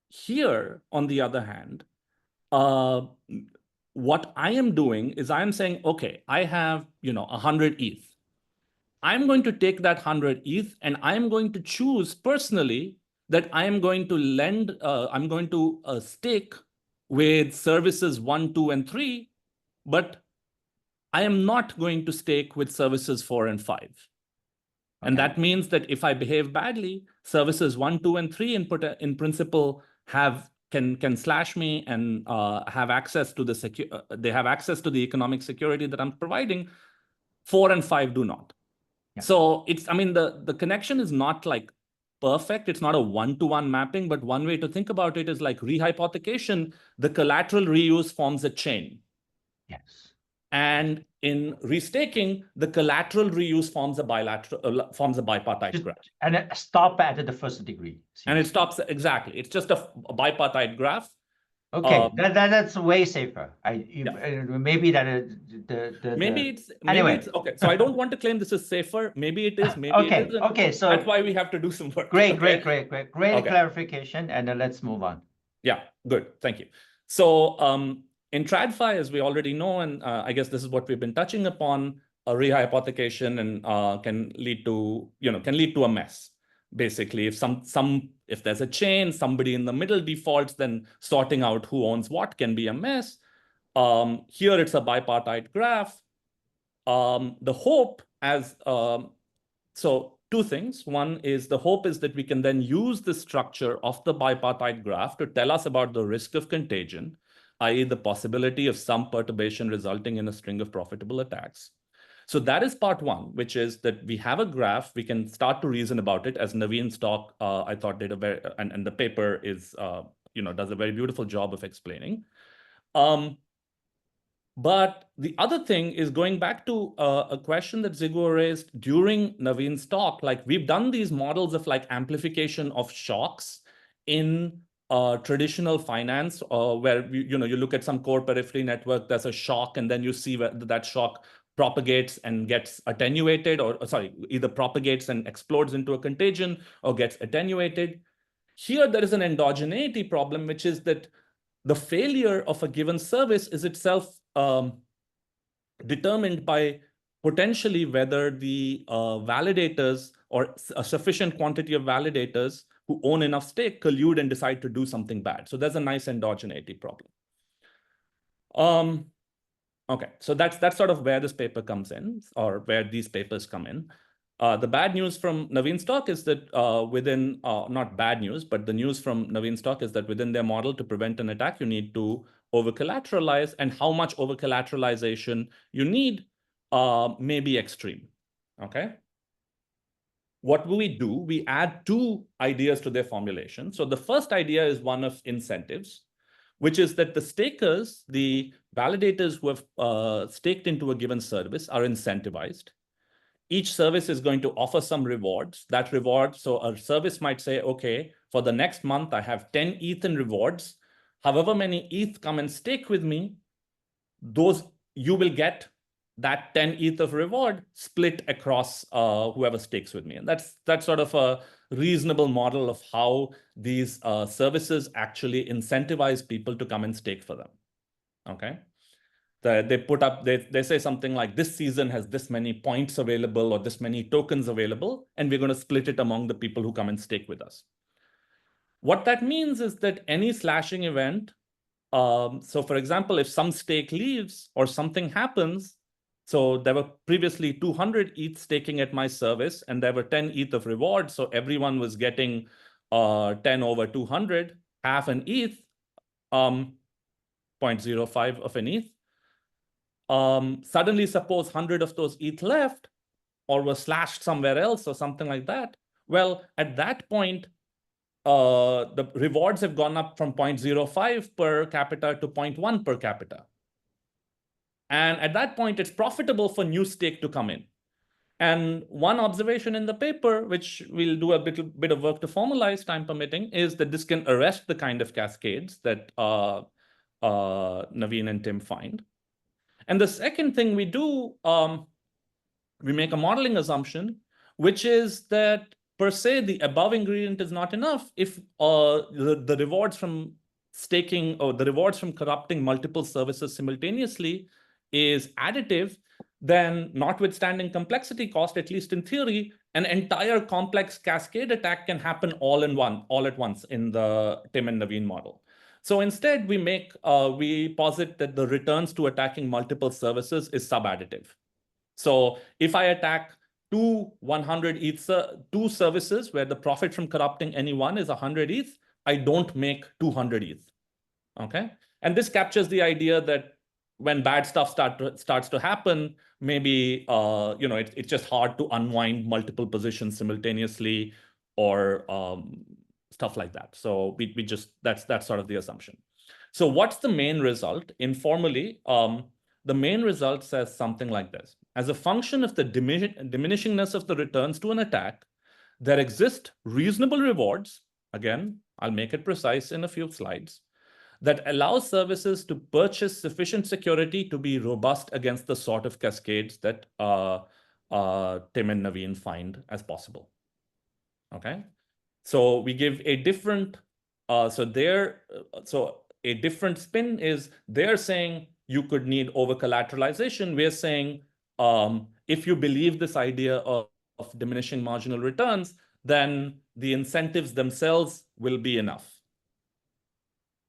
here, on the other hand, what I am doing is I am saying, okay, I have 100 ETH. I'm going to take that 100 ETH and I'm going to choose personally that I am going to lend. I'm going to stake with services 1, 2, and 3, but I am not going to stake with services 4 and 5. And that means that if I behave badly, services 1, 2, and 3 in principle can slash me and have access to they have access to the economic security that I'm providing. 4 and 5 do not. So the connection is not like perfect. It's not a one-to-one mapping, but one way to think about it is like rehypothecation. The collateral reuse forms a chain. Yes. And in restaking, the collateral reuse forms a bipartite graph. And it stops at the first degree. And it stops, exactly. It's just a bipartite graph. Okay, that's way safer. Maybe that Maybe anyway. it's okay. So I don't want to claim this is safer. Maybe it is. Maybe it isn't. Okay. So that's why we have to do some work. Great Okay? clarification, and then let's move on. Yeah, good. Thank you. So in TradFi, as we already know, and I guess this is what we've been touching upon, a rehypothecation and can lead to a mess. Basically, if there's a chain, somebody in the middle defaults, then sorting out who owns what can be a mess. Here it's a bipartite graph. The hope so two things. One is the hope is that we can then use the structure of the bipartite graph to tell us about the risk of contagion, i.e. the possibility of some perturbation resulting in a string of profitable attacks. So that is part one, which is that we have a graph, we can start to reason about it, as Naveen's talk, I thought did and the paper is, does a very beautiful job of explaining. But the other thing is going back to a question that Zhiguo raised during Naveen's talk. Like, we've done these models of like amplification of shocks in traditional finance, where you look at some core periphery network, there's a shock, and then you see that shock propagates and gets attenuated, or sorry, either propagates and explodes into a contagion or gets attenuated. Here, there is an endogeneity problem, which is that the failure of a given service is itself determined by potentially whether the validators or a sufficient quantity of validators who own enough stake collude and decide to do something bad. So there's a nice endogeneity problem. Okay, so that's sort of where this paper comes in, or where these papers come in. The bad news from Naveen's talk is that not bad news, but the news from Naveen's talk is that within their model, to prevent an attack, you need to over-collateralize, and how much over-collateralization you need may be extreme, okay? What do? We add two ideas to their formulation. So the first idea is one of incentives, which is that the stakers, the validators who have staked into a given service, are incentivized. Each service is going to offer some rewards. That reward, so a service might say, okay, for the next month, I have 10 ETH in rewards. However many ETH come and stake with me, you will get that 10 ETH of reward split across whoever stakes with me. And that's sort of a reasonable model of how these services actually incentivize people to come and stake for them, okay? They say something like, this season has this many points available or this many tokens available, and we're going to split it among the people who come and stake with us. What that means is that any slashing event, so for example, if some stake leaves or something happens, so there were previously 200 ETH staking at my service, and there were 10 ETH of reward, so everyone was getting 10 over 200, half an ETH, 0.05 of an ETH. Suddenly, suppose 100 of those ETH left, or were slashed somewhere else or something like that. Well, at that point, the rewards have gone up from 0.05 per capita to 0.1 per capita. And at that point, it's profitable for new stake to come in. And one observation in the paper, which we'll do a bit of work to formalize, time permitting, is that this can arrest the kind of cascades that Naveen and Tim find. And the second thing we do, we make a modeling assumption, which is that per se, the above ingredient is not enough. If the rewards from staking or the rewards from corrupting multiple services simultaneously is additive, then notwithstanding complexity cost, at least in theory, an entire complex cascade attack can happen all at once in the Tim and Naveen model. So instead, we posit that the returns to attacking multiple services is subadditive. So if I attack two services where the profit from corrupting any one is 100 ETH, I don't make 200 ETH. Okay, and this captures the idea that when bad stuff starts to happen, maybe it's just hard to unwind multiple positions simultaneously, or stuff like that. So that's sort of the assumption. So what's the main result? Informally, the main result says something like this. As a function of the diminishingness of the returns to an attack, there exist reasonable rewards. Again, I'll make it precise in a few slides. that allows services to purchase sufficient security to be robust against the sort of cascades that Tim and Naveen find as possible. Okay, so we give a different, so a different spin is they're saying you could need over collateralization. We're saying if you believe this idea of diminishing marginal returns, then the incentives themselves will be enough.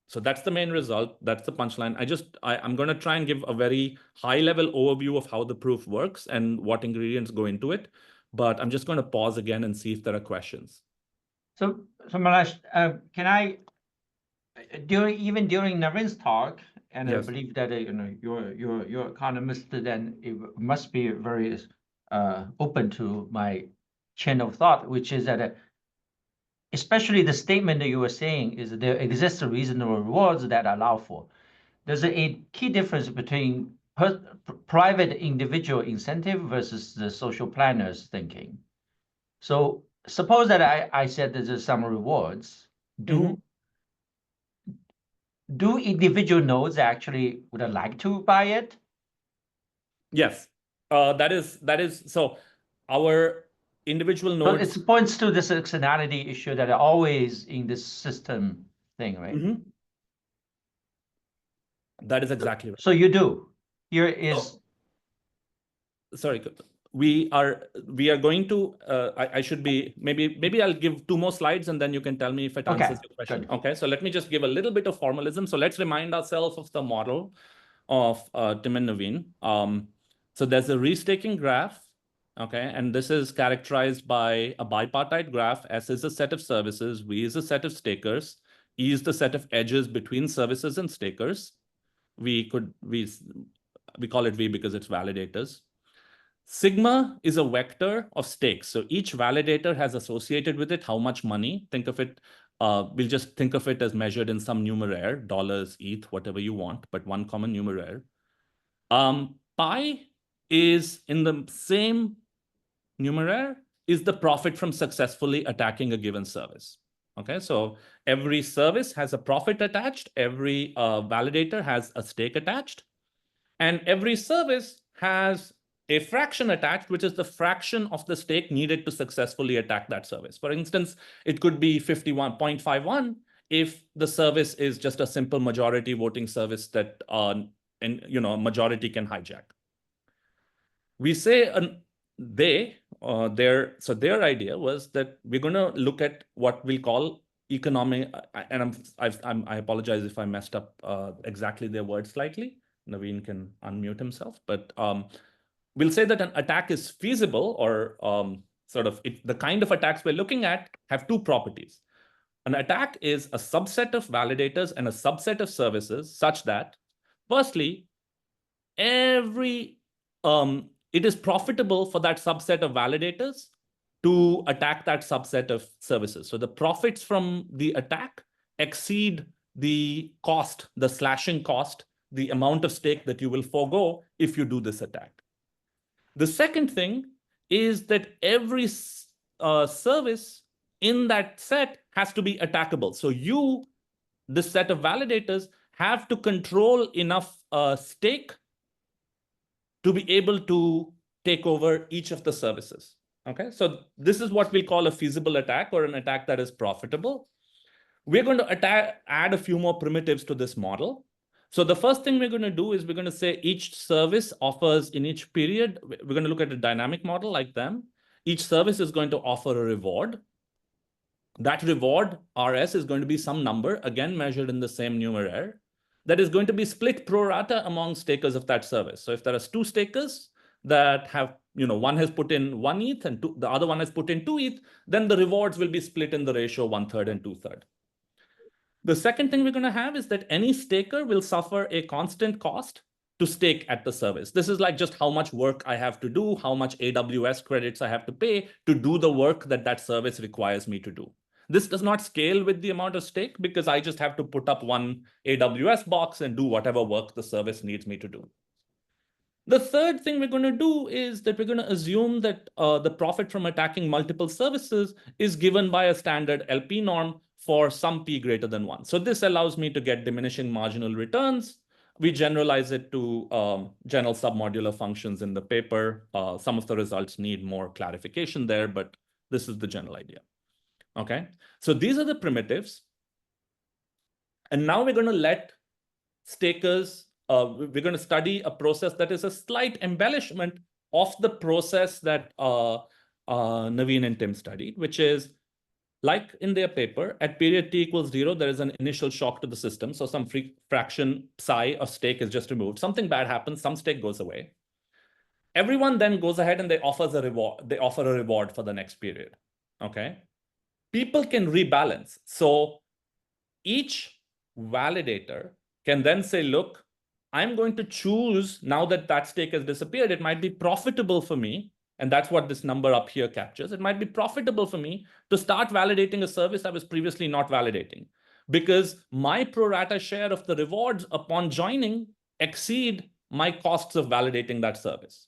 So that's the main result. That's the punchline. I'm going to try and give a very high-level overview of how the proof works and what ingredients go into it. But I'm just going to pause again and see if there are questions. So Mallesh, can I, during Naveen's talk, and Yes. I believe that you're economist, then it must be very open to my chain of thought, which is that especially the statement that you were saying is that there exists reasonable rewards that allow for. There's a key difference between private individual incentive versus the social planners thinking. So suppose that I said that there's some rewards. Do individual nodes actually would like to buy it? Yes, that is so. Our individual nodes. So it points to this externality issue that are always in this system thing, right? That is exactly right. So you do. Here is. Sorry, we are going to. I should be maybe I'll give 2 more slides and then you can tell me if it answers your question. Good. Okay, so let me just give a little bit of formalism. So let's remind ourselves of the model of Tim and Naveen. So there's a restaking graph. Okay, and this is characterized by a bipartite graph. S is a set of services, V is a set of stakers, E is the set of edges between services and stakers. We call it V because it's validators. Sigma is a vector of stakes. So each validator has associated with it how much money. Think of it, we'll just think of it as measured in some numeraire, dollars, ETH, whatever you want, but one common numeraire. Pi is in the same numeraire is the profit from successfully attacking a given service. Okay, so every service has a profit attached, every validator has a stake attached, and every service has a fraction attached, which is the fraction of the stake needed to successfully attack that service. For instance, it could be 51.51 if the service is just a simple majority voting service that majority can hijack. We say their idea was that we're going to look at what we'll call economic, and I apologize if I messed up exactly their words slightly. Naveen can unmute himself, but we'll say that an attack is feasible, or the kind of attacks we're looking at have 2 properties. An attack is a subset of validators and a subset of services such that, firstly, it is profitable for that subset of validators to attack that subset of services. So the profits from the attack exceed the cost, the slashing cost, the amount of stake that you will forego if you do this attack. The second thing is that every service in that set has to be attackable. So this set of validators, have to control enough stake to be able to take over each of the services. Okay, so this is what we call a feasible attack, or an attack that is profitable. We're going to add a few more primitives to this model. So the first thing we're going to do is we're going to say each service offers in each period. We're going to look at a dynamic model like them. Each service is going to offer a reward. That reward, RS, is going to be some number, again measured in the same numeraire, that is going to be split pro rata among stakers of that service. So if there are 2 stakers that have, one has put in 1 ETH and the other one has put in 2 ETH, then the rewards will be split in the ratio 1/3 and 2/3. The second thing we're going to have is that any staker will suffer a constant cost to stake at the service. This is like just how much work I have to do, how much AWS credits I have to pay to do the work that service requires me to do. This does not scale with the amount of stake because I just have to put up one AWS box and do whatever work the service needs me to do. The third thing we're going to do is that we're going to assume that the profit from attacking multiple services is given by a standard LP norm for some p greater than 1. So this allows me to get diminishing marginal returns. We generalize it to general submodular functions in the paper. Some of the results need more clarification there, but this is the general idea. Okay, so these are the primitives. And now we're going to let stakers, we're going to study a process that is a slight embellishment of the process that Naveen and Tim studied, which is like in their paper, at period t equals 0, there is an initial shock to the system. So some fraction psi of stake is just removed. Something bad happens, some stake goes away. Everyone then goes ahead and they offer a reward for the next period. Okay. People can rebalance. So each validator can then say, look, I'm going to choose, now that that stake has disappeared, it might be profitable for me. And that's what this number up here captures. It might be profitable for me to start validating a service I was previously not validating, because my pro rata share of the rewards upon joining exceed my costs of validating that service.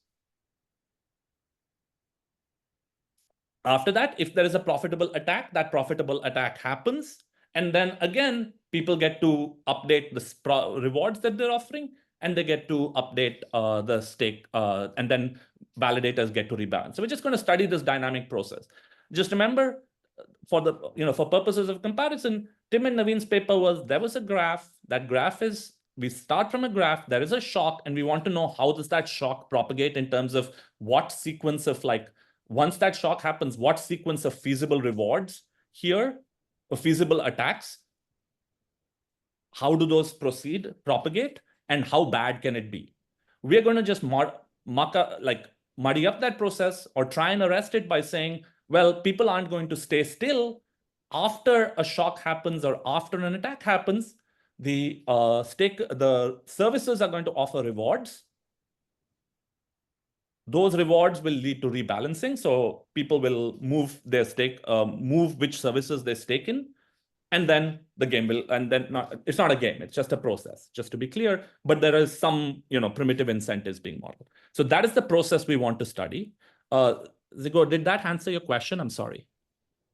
After that, if there is a profitable attack, that profitable attack happens. And then again, people get to update the rewards that they're offering, and they get to update the stake, and then validators get to rebalance. So we're just going to study this dynamic process. Just remember, for purposes of comparison, Tim and Naveen's paper was, there was a graph. That graph is, we start from a graph, there is a shock, and we want to know how does that shock propagate in terms of what sequence of, like, once that shock happens, what sequence of feasible rewards here, or feasible attacks, how do those propagate, and how bad can it be? We're going to just muddy up that process or try and arrest it by saying, well, people aren't going to stay still. After a shock happens or after an attack happens, the services are going to offer rewards. Those rewards will lead to rebalancing. So people will move their stake, move which services they stake in. And then the game will, and then it's not a game, it's just a process, just to be clear, but there is some, primitive incentives being modeled. So that is the process we want to study. Zhiguo, did that answer your question? I'm sorry.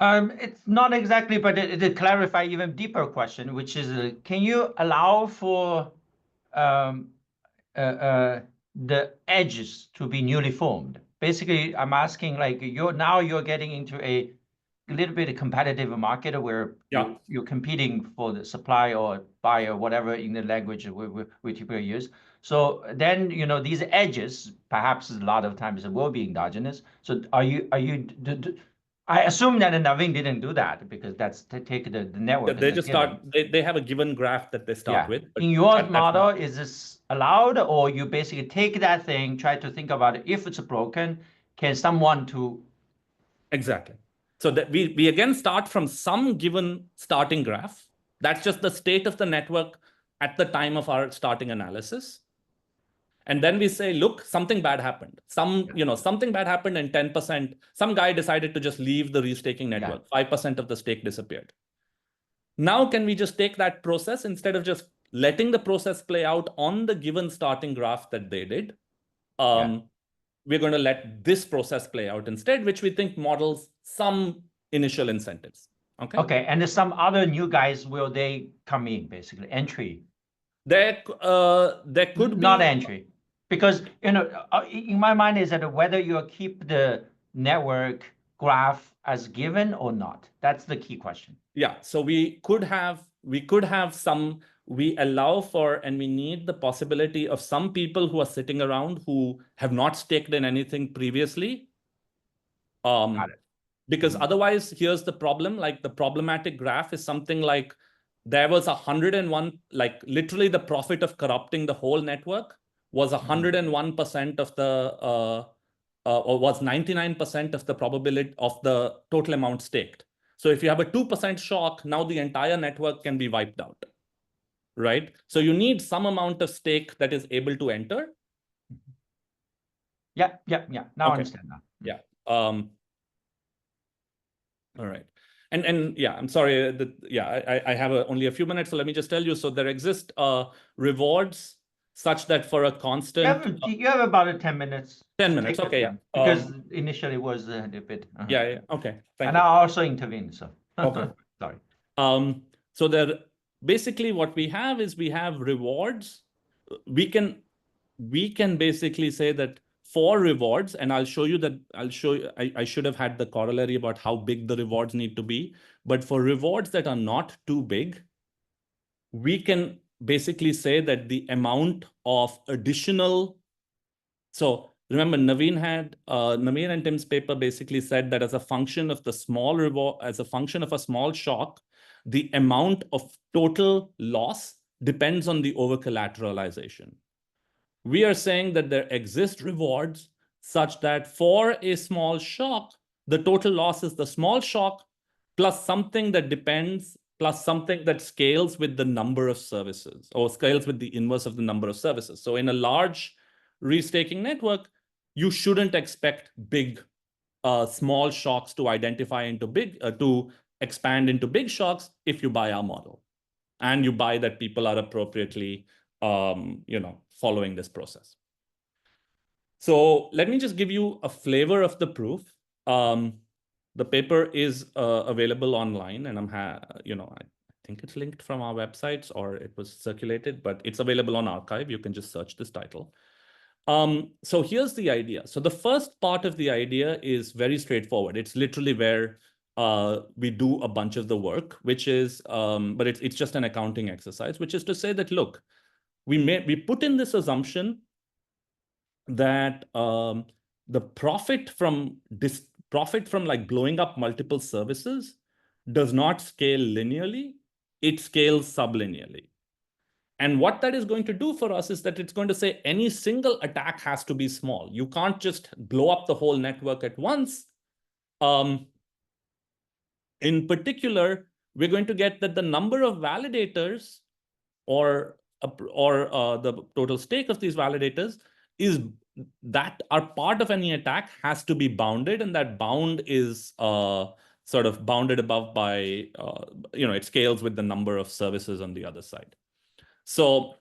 It's not exactly, but it clarify even deeper question, which is, can you allow for the edges to be newly formed? Basically, I'm asking, like, you're getting into a little bit of competitive market where you're competing for the supply or buy or whatever in the language we typically use. So then, these edges, perhaps a lot of times will be endogenous. So I assume that Naveen didn't do that, because that's to take the network. They just start, they have a given graph that they start with. In your model, is this allowed, or you basically take that thing, try to think about it, if it's broken, can someone to... Exactly. So that we again start from some given starting graph. That's just the state of the network at the time of our starting analysis. And then we say, look, something bad happened. Something bad happened, and 10%, some guy decided to just leave the restaking network. 5% of the stake disappeared. Now, can we just take that process, instead of just letting the process play out on the given starting graph that they did? We're going to let this process play out instead, which we think models some initial incentives. Okay. And there's some other new guys, will they come in, basically, entry? There could be... Not entry. Because, in my mind is that whether you keep the network graph as given or not, that's the key question. Yeah, so we could have some, we allow for, and we need the possibility of some people who are sitting around who have not staked in anything previously. Got it. Because otherwise, here's the problem, like the problematic graph is something like, there was 101, like literally the profit of corrupting the whole network was 101% of the, or was 99% of the probability of the total amount staked. So if you have a 2% shock, now the entire network can be wiped out, right? So you need some amount of stake that is able to enter. Yeah. Now I understand that. Yeah. All right. And yeah, I'm sorry. I have only a few minutes, so let me just tell you. So there exist rewards such that for a constant... You have about 10 minutes. 10 minutes, okay, yeah. Because initially was a bit... Yeah, okay. And I also intervened, so... Okay. Sorry. So there, basically what we have is we have rewards. We can basically say that for rewards, and I'll show you that, I should have had the corollary about how big the rewards need to be. But for rewards that are not too big, we can basically say that the amount of additional, so remember Naveen and Tim's paper basically said that as a function of the small reward, as a function of a small shock, the amount of total loss depends on the over collateralization. We are saying that there exist rewards such that for a small shock, the total loss is the small shock plus something that depends, plus something that scales with the number of services, or scales with the inverse of the number of services. So in a large restaking network, you shouldn't expect big, small shocks to identify into big, to expand into big shocks if you buy our model, and you buy that people are appropriately, following this process. So let me just give you a flavor of the proof. The paper is available online, and I think it's linked from our websites, or it was circulated, but it's available on arXiv. You can just search this title. So here's the idea. So the first part of the idea is very straightforward. It's literally where we do a bunch of the work, which is, but it's just an accounting exercise, which is to say that, look, we put in this assumption that the profit from like blowing up multiple services does not scale linearly, it scales sublinearly. And what that is going to do for us is that it's going to say any single attack has to be small. You can't just blow up the whole network at once. In particular, we're going to get that the number of validators or the total stake of these validators is that are part of any attack has to be bounded, and that bound is sort of bounded above by, it scales with the number of services on the other side. So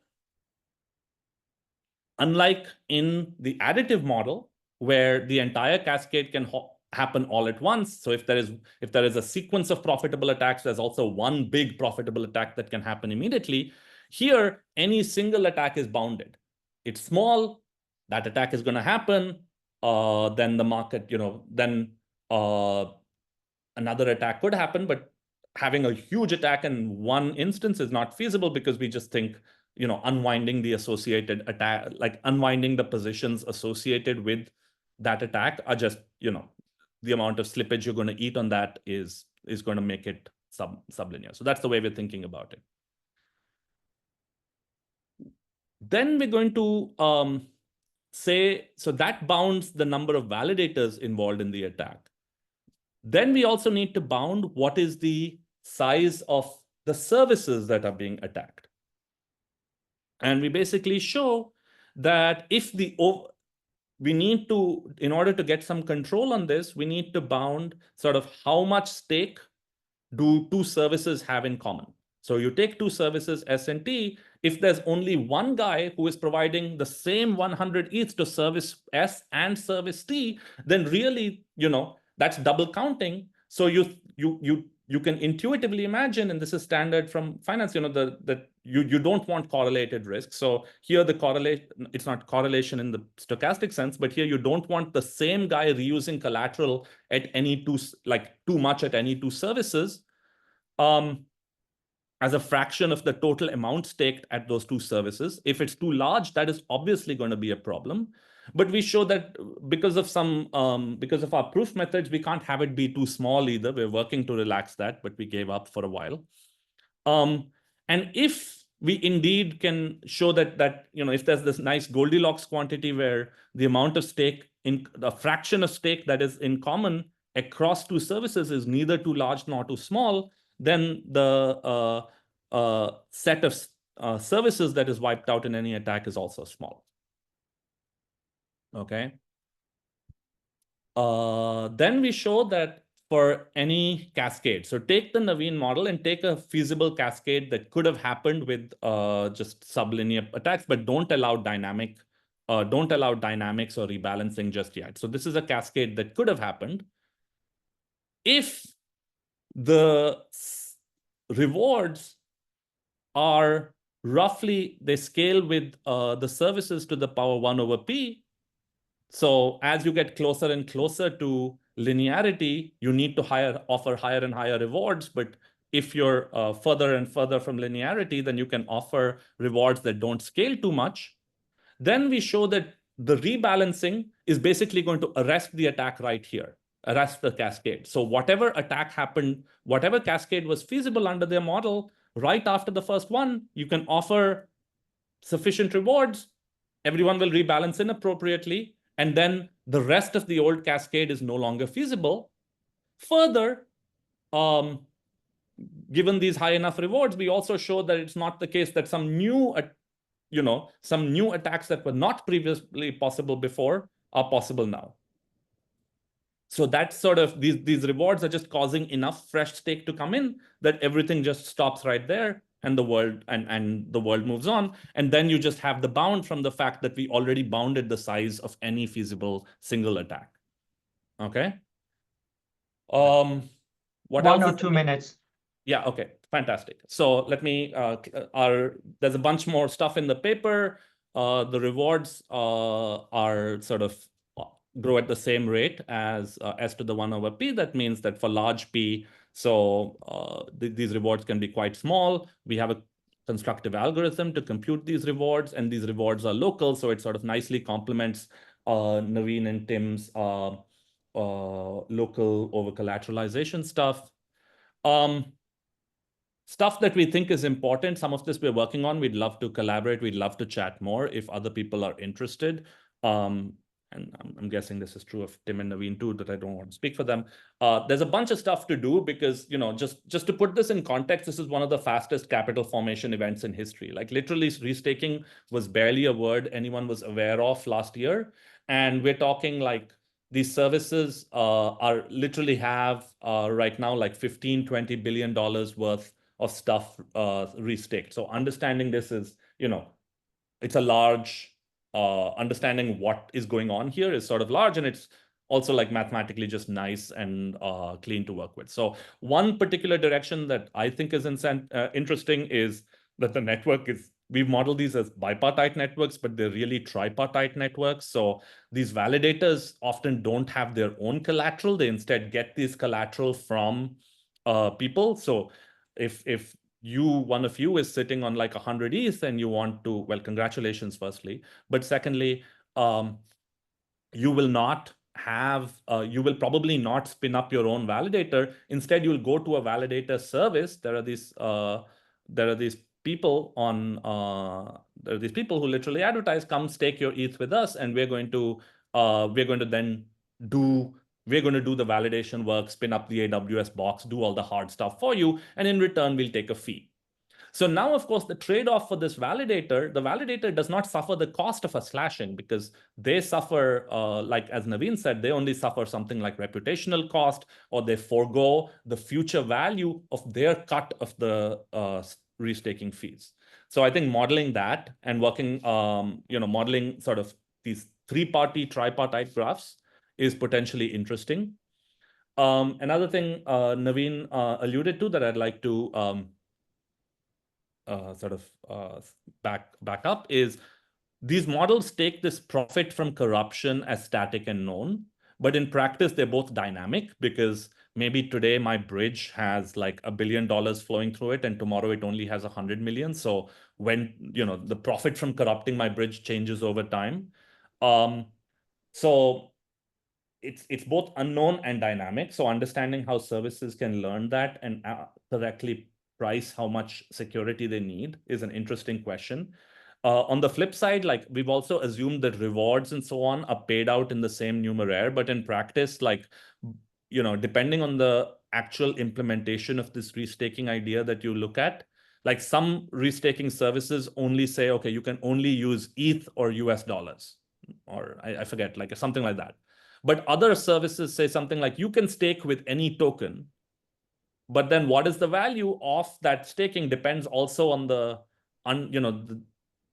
unlike in the additive model, where the entire cascade can happen all at once. So if there is a sequence of profitable attacks, there's also one big profitable attack that can happen immediately. Here, any single attack is bounded. It's small, that attack is going to happen. Then the market, then another attack could happen, but having a huge attack in one instance is not feasible, because we just think, unwinding the associated attack, like unwinding the positions associated with that attack are just, the amount of slippage you're going to eat on that is going to make it sublinear. So that's the way we're thinking about it. Then we're going to say, so that bounds the number of validators involved in the attack. Then we also need to bound what is the size of the services that are being attacked. And we basically show that if we need to, in order to get some control on this, we need to bound sort of how much stake do two services have in common. So you take two services, S and T. If there's only one guy who is providing the same 100 ETH to service S and service T, then really, that's double counting. So you can intuitively imagine, and this is standard from finance, that you don't want correlated risk. So here the correlation, it's not correlation in the stochastic sense, but here you don't want the same guy reusing collateral at any too much at any two services as a fraction of the total amount staked at those two services. If it's too large, that is obviously going to be a problem. But we show that because of our proof methods, we can't have it be too small either. We're working to relax that, but we gave up for a while. And if we indeed can show that if there's this nice Goldilocks quantity where the amount of stake, in the fraction of stake that is in common across two services is neither too large nor too small, then the set of services that is wiped out in any attack is also small. Okay. Then we show that for any cascade. So take the Naveen model and take a feasible cascade that could have happened with just sublinear attacks, but don't allow dynamics or rebalancing just yet. So this is a cascade that could have happened. If the rewards are roughly, they scale with the services to the power 1 over p. So as you get closer and closer to linearity, you need to offer higher and higher rewards. But if you're further and further from linearity, then you can offer rewards that don't scale too much. Then we show that the rebalancing is basically going to arrest the attack right here, arrest the cascade. So whatever attack happened, whatever cascade was feasible under their model, right after the first one, you can offer sufficient rewards, everyone will rebalance inappropriately, and then the rest of the old cascade is no longer feasible. Further, given these high enough rewards, we also show that it's not the case that some new attacks that were not previously possible before are possible now. So that's sort of, these rewards are just causing enough fresh stake to come in that everything just stops right there, and the world moves on. And then you just have the bound from the fact that we already bounded the size of any feasible single attack. Okay. What 1 else or 2 minutes. Yeah, okay, fantastic. So let me, there's a bunch more stuff in the paper. The rewards are sort of grow at the same rate as S to the 1 over P. That means that for large P, so these rewards can be quite small. We have a constructive algorithm to compute these rewards, and these rewards are local, so it sort of nicely complements Naveen and Tim's local over-collateralization stuff. Stuff that we think is important, some of this we're working on. We'd love to collaborate. We'd love to chat more if other people are interested. And I'm guessing this is true of Tim and Naveen too, that I don't want to speak for them. There's a bunch of stuff to do because, just to put this in context, this is one of the fastest capital formation events in history. Like literally restaking was barely a word anyone was aware of last year. And we're talking like these services are literally have right now like $15-20 billion worth of stuff restaked. So understanding this is, it's a large, understanding what is going on here is sort of large, and it's also like mathematically just nice and clean to work with. So one particular direction that I think is interesting is that the network is, we've modeled these as bipartite networks, but they're really tripartite networks. So these validators often don't have their own collateral. They instead get these collateral from people. So if one of you is sitting on like 100 ETH and you want to, well, congratulations, firstly. But secondly, you will not have, you will probably not spin up your own validator. Instead, you'll go to a validator service. There are these people who literally advertise, come stake your ETH with us, and we're going to do the validation work, spin up the AWS box, do all the hard stuff for you, and in return, we'll take a fee. So now, of course, the trade-off for this validator, the validator does not suffer the cost of a slashing because they suffer, like as Naveen said, they only suffer something like reputational cost, or they forego the future value of their cut of the restaking fees. So I think modeling that and working, modeling sort of these three-party, tripartite graphs is potentially interesting. Another thing Naveen alluded to that I'd like to back up is these models take this profit from corruption as static and known, but in practice, they're both dynamic because maybe today my bridge has like $1 billion flowing through it, and tomorrow it only has 100 million. So when, the profit from corrupting my bridge changes over time. So it's both unknown and dynamic. So understanding how services can learn that and correctly price how much security they need is an interesting question. On the flip side, like we've also assumed that rewards and so on are paid out in the same numeraire, but in practice, like, depending on the actual implementation of this restaking idea that you look at, like some restaking services only say, okay, you can only use ETH or US dollars, or I forget, like something like that. But other services say something like you can stake with any token, but then what is the value of that staking depends also on the,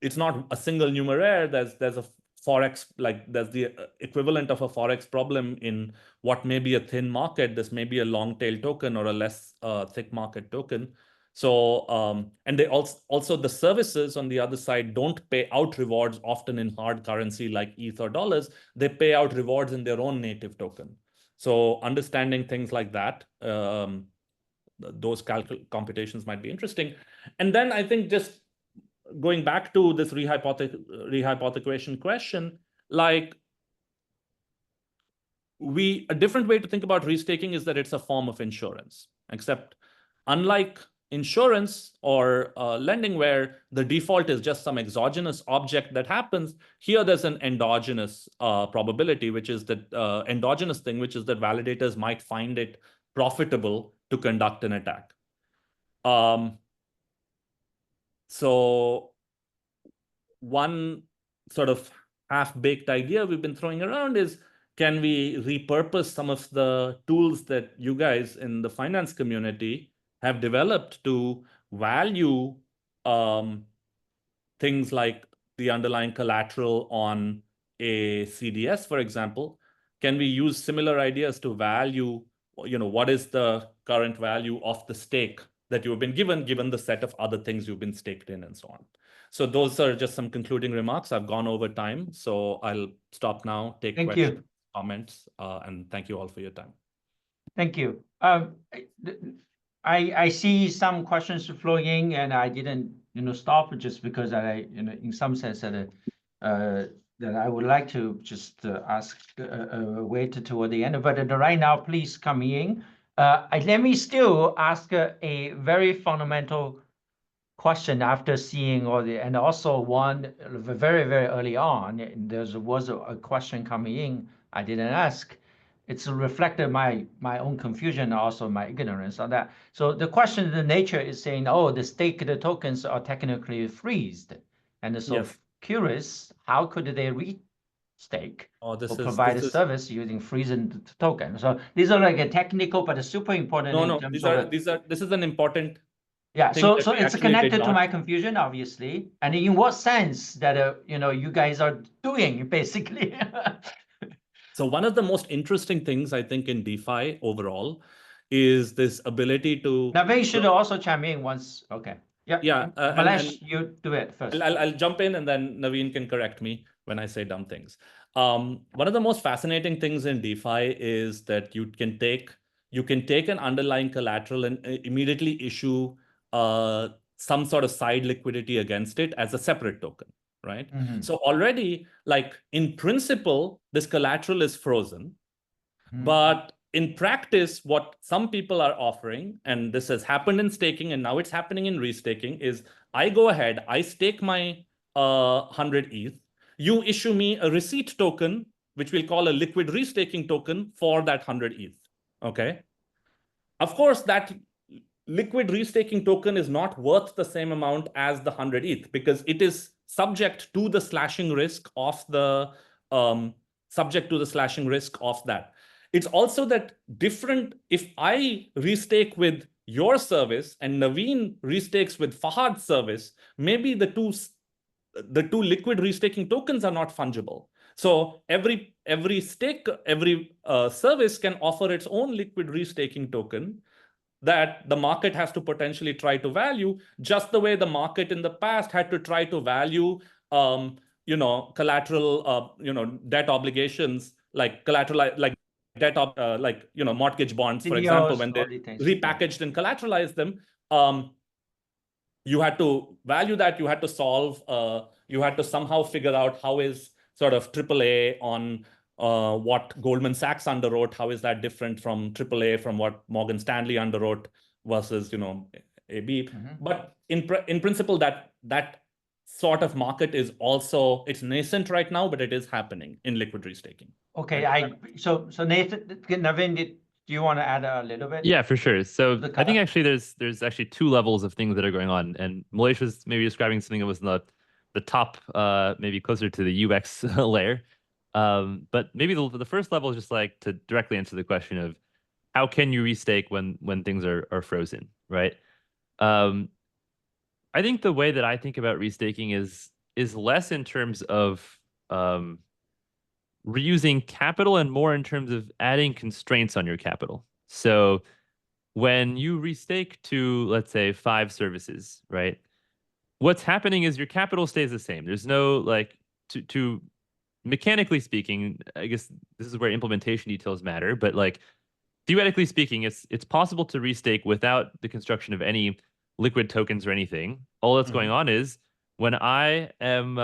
it's not a single numeraire. There's a Forex, like there's the equivalent of a Forex problem in what may be a thin market. This may be a long tail token or a less thick market token. So, and they also the services on the other side don't pay out rewards often in hard currency like ETH or dollars. They pay out rewards in their own native token. So understanding things like that, those computations might be interesting. And then I think just going back to this rehypothecation question, like a different way to think about restaking is that it's a form of insurance, except unlike insurance or lending where the default is just some exogenous object that happens, here there's an endogenous probability, which is that endogenous thing, which is that validators might find it profitable to conduct an attack. So one sort of half-baked idea we've been throwing around is, can we repurpose some of the tools that you guys in the finance community have developed to value things like the underlying collateral on a CDS, for example? Can we use similar ideas to value, what is the current value of the stake that you've been given the set of other things you've been staked in and so on? So those are just some concluding remarks. I've gone over time, so I'll stop now, take questions, comments, and thank you all for your time. Thank you. I see some questions flowing in, and I didn't, stop just because I, in some sense that I would like to just ask, wait toward the end. But right now, please come in. Let me still ask a very fundamental question after seeing all the, and also one very, very early on, there was a question coming in I didn't ask. It's reflected my own confusion, also my ignorance on that. So the question, the nature is saying, oh, the staked tokens are technically freezed. And so Yes. Curious, how could they restake or provide a service using freezing token? So these are like a technical, but super important. No, this is an important. Yeah, so it's connected to my confusion, obviously. And in what sense that, you guys are doing, basically? So one of the most interesting things, I think, in DeFi overall is this ability to... Naveen should also chime in once. Okay. Yep. Yeah. Mallesh, you do it first. I'll jump in and then Naveen can correct me when I say dumb things. One of the most fascinating things in DeFi is that you can take an underlying collateral and immediately issue some sort of side liquidity against it as a separate token, right? Mm-hmm. So already, like in principle, this collateral is frozen, but in practice, what some people are offering, and this has happened in staking and now it's happening in restaking, is I go ahead, I stake my 100 ETH, you issue me a receipt token, which we'll call a liquid restaking token for that 100 ETH, okay? Of course, that liquid restaking token is not worth the same amount as the 100 ETH because it is subject to the slashing risk of the that. It's also that different, if I restake with your service and Naveen restakes with Fahad's service, maybe the two liquid restaking tokens are not fungible. So every service can offer its own liquid restaking token that the market has to potentially try to value, just the way the market in the past had to try to value, collateral, debt obligations, like collateral, like debt, mortgage bonds, for example, when they repackaged and collateralized them. You had to value that. You had to solve. You had to somehow figure out how is sort of AAA on what Goldman Sachs underwrote, how is that different from AAA from what Morgan Stanley underwrote versus, AB. Mm-hmm. But in principle, that sort of market is also, it's nascent right now, but it is happening in liquid restaking. Okay, so Nathan, Naveen, do you want to add a little bit? Yeah, for sure. So I think actually there's actually two levels of things that are going on, and Mallesh was maybe describing something that was not the top, maybe closer to the UX layer. But maybe the first level is just like to directly answer the question of how can you restake when things are frozen, right? I think the way that I think about restaking is less in terms of reusing capital and more in terms of adding constraints on your capital. So when you restake to, let's say, 5 services, right? What's happening is your capital stays the same. There's no like to mechanically speaking, I guess this is where implementation details matter, but like theoretically speaking, it's possible to restake without the construction of any liquid tokens or anything. All that's going on is when I am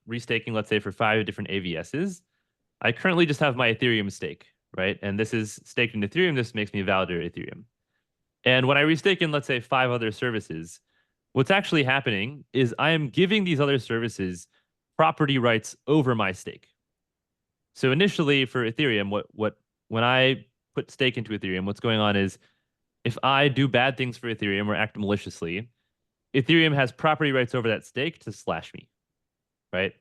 restaking, let's say for 5 different AVSs, I currently just have my Ethereum stake, right? And this is staked in Ethereum. This makes me a validator of Ethereum. And when I restake in, let's say, 5 other services, what's actually happening is I am giving these other services property rights over my stake. So initially for Ethereum, when I put stake into Ethereum, what's going on is if I do bad things for Ethereum or act maliciously, Ethereum has property rights over that stake to slash me, right?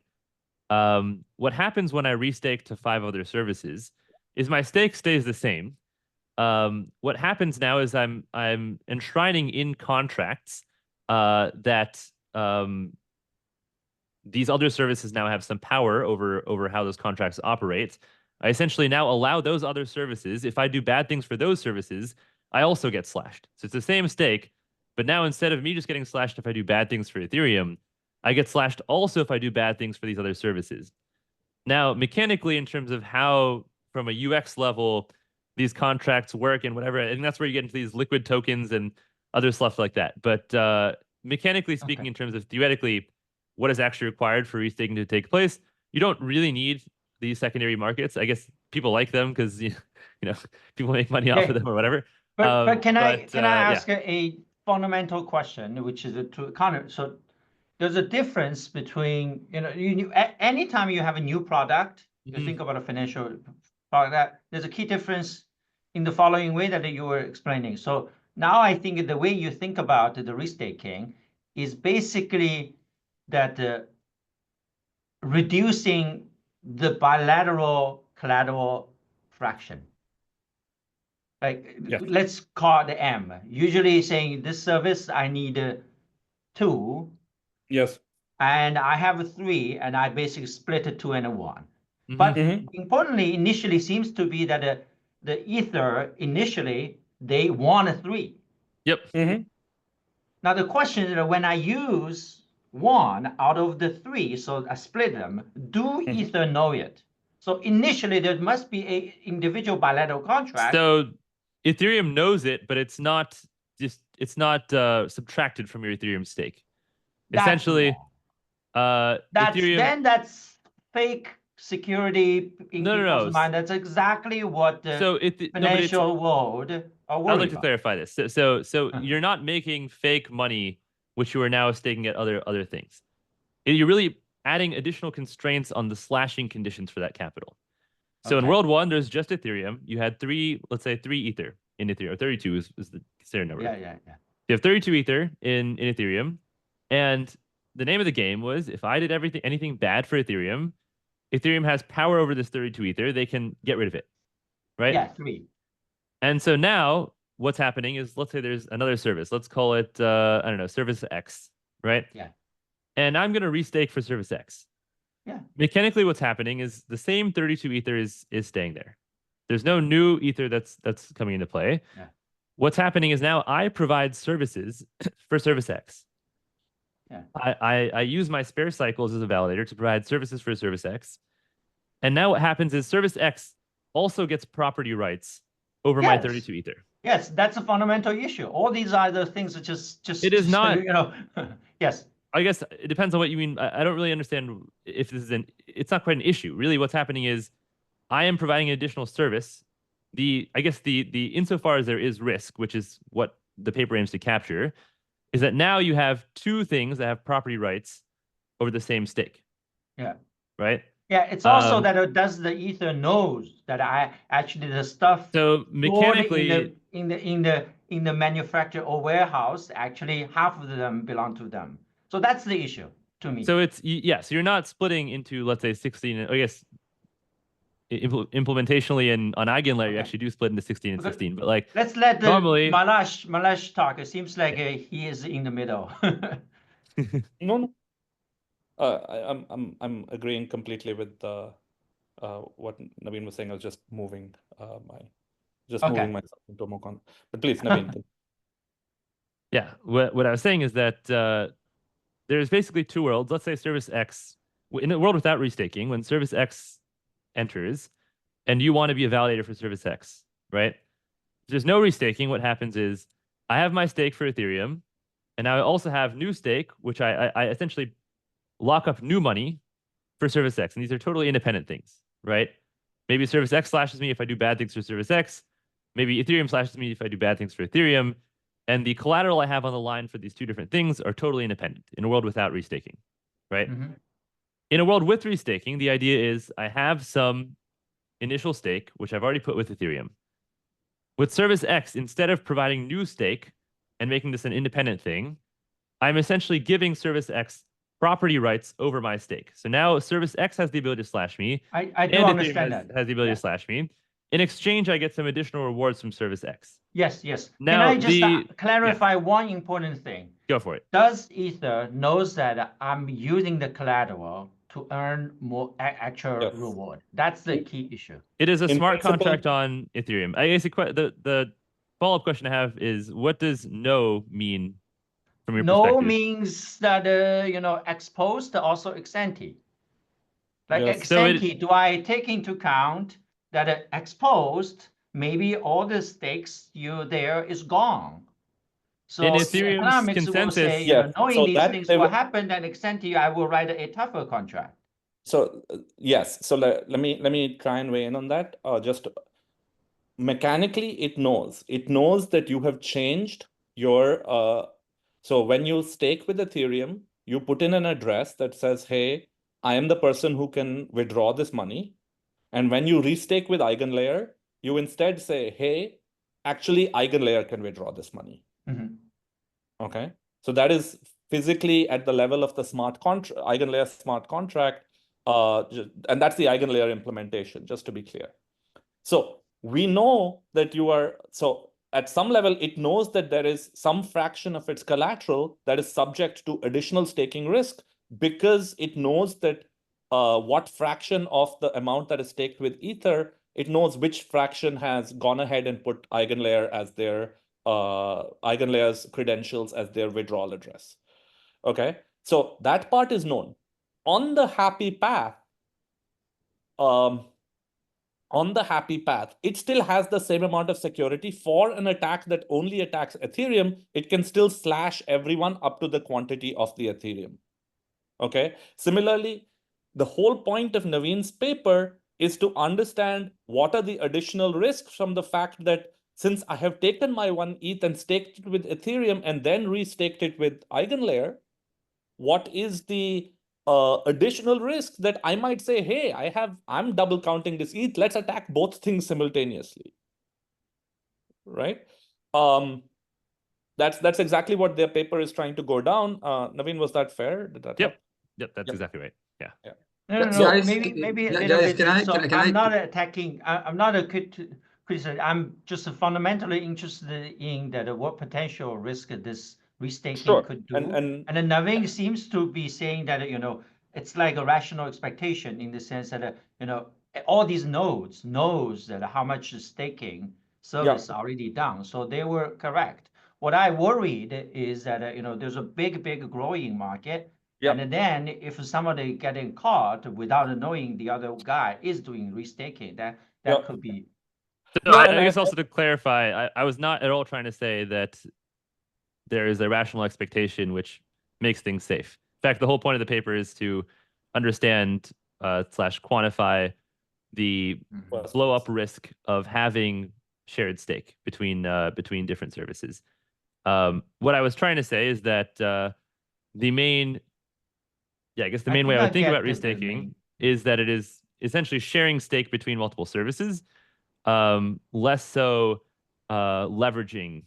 What happens when I restake to 5 other services is my stake stays the same. What happens now is I'm enshrining in contracts that these other services now have some power over how those contracts operate. I essentially now allow those other services, if I do bad things for those services, I also get slashed. So it's the same stake, but now instead of me just getting slashed if I do bad things for Ethereum, I get slashed also if I do bad things for these other services. Now, mechanically, in terms of how, from a UX level, these contracts work and whatever, and that's where you get into these liquid tokens and other stuff like that. But mechanically speaking, in terms of theoretically, what is actually required for restaking to take place, you don't really need these secondary markets. I guess people like them because you know people make money off of them or whatever. But can I ask yeah. a fundamental question, which is to kind of so there's a difference between anytime you have a new product, you think about a financial product. There's a key difference in the following way that you were explaining. So now I think the way you think about the restaking is basically that reducing the bilateral collateral fraction. Like let's call it M. Usually saying this service I need 2. Yes. And I have 3, and I basically split it 2 and 1. But importantly, initially seems to be that the Ether initially they want a 3. Yep. Now the question is that when I use 1 out of the 3, so I split them, do Ether know it? So initially there must be a individual bilateral contract. So Ethereum knows it, but it's not subtracted from your Ethereum stake. Essentially, Ethereum. That's fake security in people's mind. That's exactly what the financial world are worried I'd like to about. clarify this. So you're not making fake money, which you are now staking at other things. You're really adding additional constraints on the slashing conditions for that capital. So in World 1, there's just Ethereum. You had 3, let's say 3 Ether in Ethereum. 32 is the standard number. Yeah. You have 32 Ether in Ethereum. And the name of the game was if I did anything bad for Ethereum, Ethereum has power over this 32 Ether. They can get rid of it, right? Yeah, 3. And so now what's happening is, let's say there's another service. Let's call it, I don't know, service X, right? Yeah. And I'm going to restake for service X. Yeah. Mechanically, what's happening is the same 32 Ether is staying there. There's no new Ether that's coming into play. Yeah. What's happening is now I provide services for service X. Yeah. I use my spare cycles as a validator to provide services for service X. And now what happens is service X also gets property rights over my 32 Ether. Yes, that's a fundamental issue. All these are the things that just it is not, yes. I guess it depends on what you mean. I don't really understand if this is it's not quite an issue. Really, what's happening is I am providing an additional service. I guess the insofar as there is risk, which is what the paper aims to capture, is that now you have 2 things that have property rights over the same stake. Yeah. Right? Yeah, it's also that does the Ether knows that I actually the stuff so mechanically in the manufacturer or warehouse, actually half of them belong to them. So that's the issue to me. So it's so you're not splitting into, let's say, 16. I guess implementationally and on Eigenlayer, you actually do split into 16 and 16. But like, let's let normally Mallesh talk. It seems like he is in the middle. No. I'm agreeing completely with what Naveen was saying. I was just moving my just Okay. moving myself into a more but please, Naveen. Yeah, what I was saying is that there's basically two worlds. Let's say service X, in a world without restaking, when service X enters and you want to be a validator for service X, right? If there's no restaking, what happens is I have my stake for Ethereum, and now I also have new stake, which I essentially lock up new money for service X. And these are totally independent things, right? Maybe service X slashes me if I do bad things for service X. Maybe Ethereum slashes me if I do bad things for Ethereum. And the collateral I have on the line for these two different things are totally independent in a world without restaking, right? Mm-hmm. In a world with restaking, the idea is I have some initial stake, which I've already put with Ethereum. With service X, instead of providing new stake and making this an independent thing, I'm essentially giving service X property rights over my stake. So now service X has the ability to slash me. I do understand that. Has the ability to slash me. In exchange, I get some additional rewards from service X. Yes, yes. Now, Can I just clarify one important thing? Go for it. Does Ether knows that I'm using the collateral to earn more actual reward? That's the key issue. It is a smart contract on Ethereum. I guess the follow-up question I have is, what does no mean from your perspective? No means that exposed, also ex ante. Like ex ante, do I take into account that exposed, maybe all the stakes there is gone? So in Ethereum's economics consensus, will say, knowing these things will happen, then ex ante, I will write a tougher contract. So yes, so let me try and weigh in on that. Just mechanically, it knows that you have changed your. So when you stake with Ethereum, you put in an address that says, "Hey, I am the person who can withdraw this money." And when you restake with EigenLayer, you instead say, "Hey, actually, EigenLayer can withdraw this money." Mm-hmm. Okay, so that is physically at the level of the smart contract, EigenLayer smart contract, and that's the EigenLayer implementation, just to be clear. So we know that so at some level, it knows that there is some fraction of its collateral that is subject to additional staking risk, because it knows that what fraction of the amount that is staked with Ether, it knows which fraction has gone ahead and put EigenLayer as their EigenLayer's credentials as their withdrawal address. Okay, so that part is known. On the happy path, it still has the same amount of security. For an attack that only attacks Ethereum, it can still slash everyone up to the quantity of the Ethereum. Okay. Similarly, the whole point of Naveen's paper is to understand what are the additional risks from the fact that since I have taken my 1 ETH and staked it with Ethereum and then restaked it with EigenLayer, what is the additional risk that I might say, hey, I'm double counting this ETH, let's attack both things simultaneously, right? That's exactly what their paper is trying to go down. Naveen, was that fair? Did that help? Yep, that's exactly right. Yeah. No, Guys, maybe a guys, little bit. can I'm I not attacking. I'm not a criticism. I'm just fundamentally interested in that what potential risk this restaking could do. And then Naveen seems to be saying that it's like a rational expectation in the sense that all these nodes knows that how much staking service already done, so they were correct. What I worried is that there's a big growing market. Yep. And then if somebody getting caught without knowing the other guy is doing restaking, that could be. So I guess also to clarify, I was not at all trying to say that there is a rational expectation which makes things safe. In fact, the whole point of the paper is to understand / quantify the blow up risk of having shared stake between different services. What I was trying to say is that the main way I would think about restaking is that it is essentially sharing stake between multiple services, less so leveraging.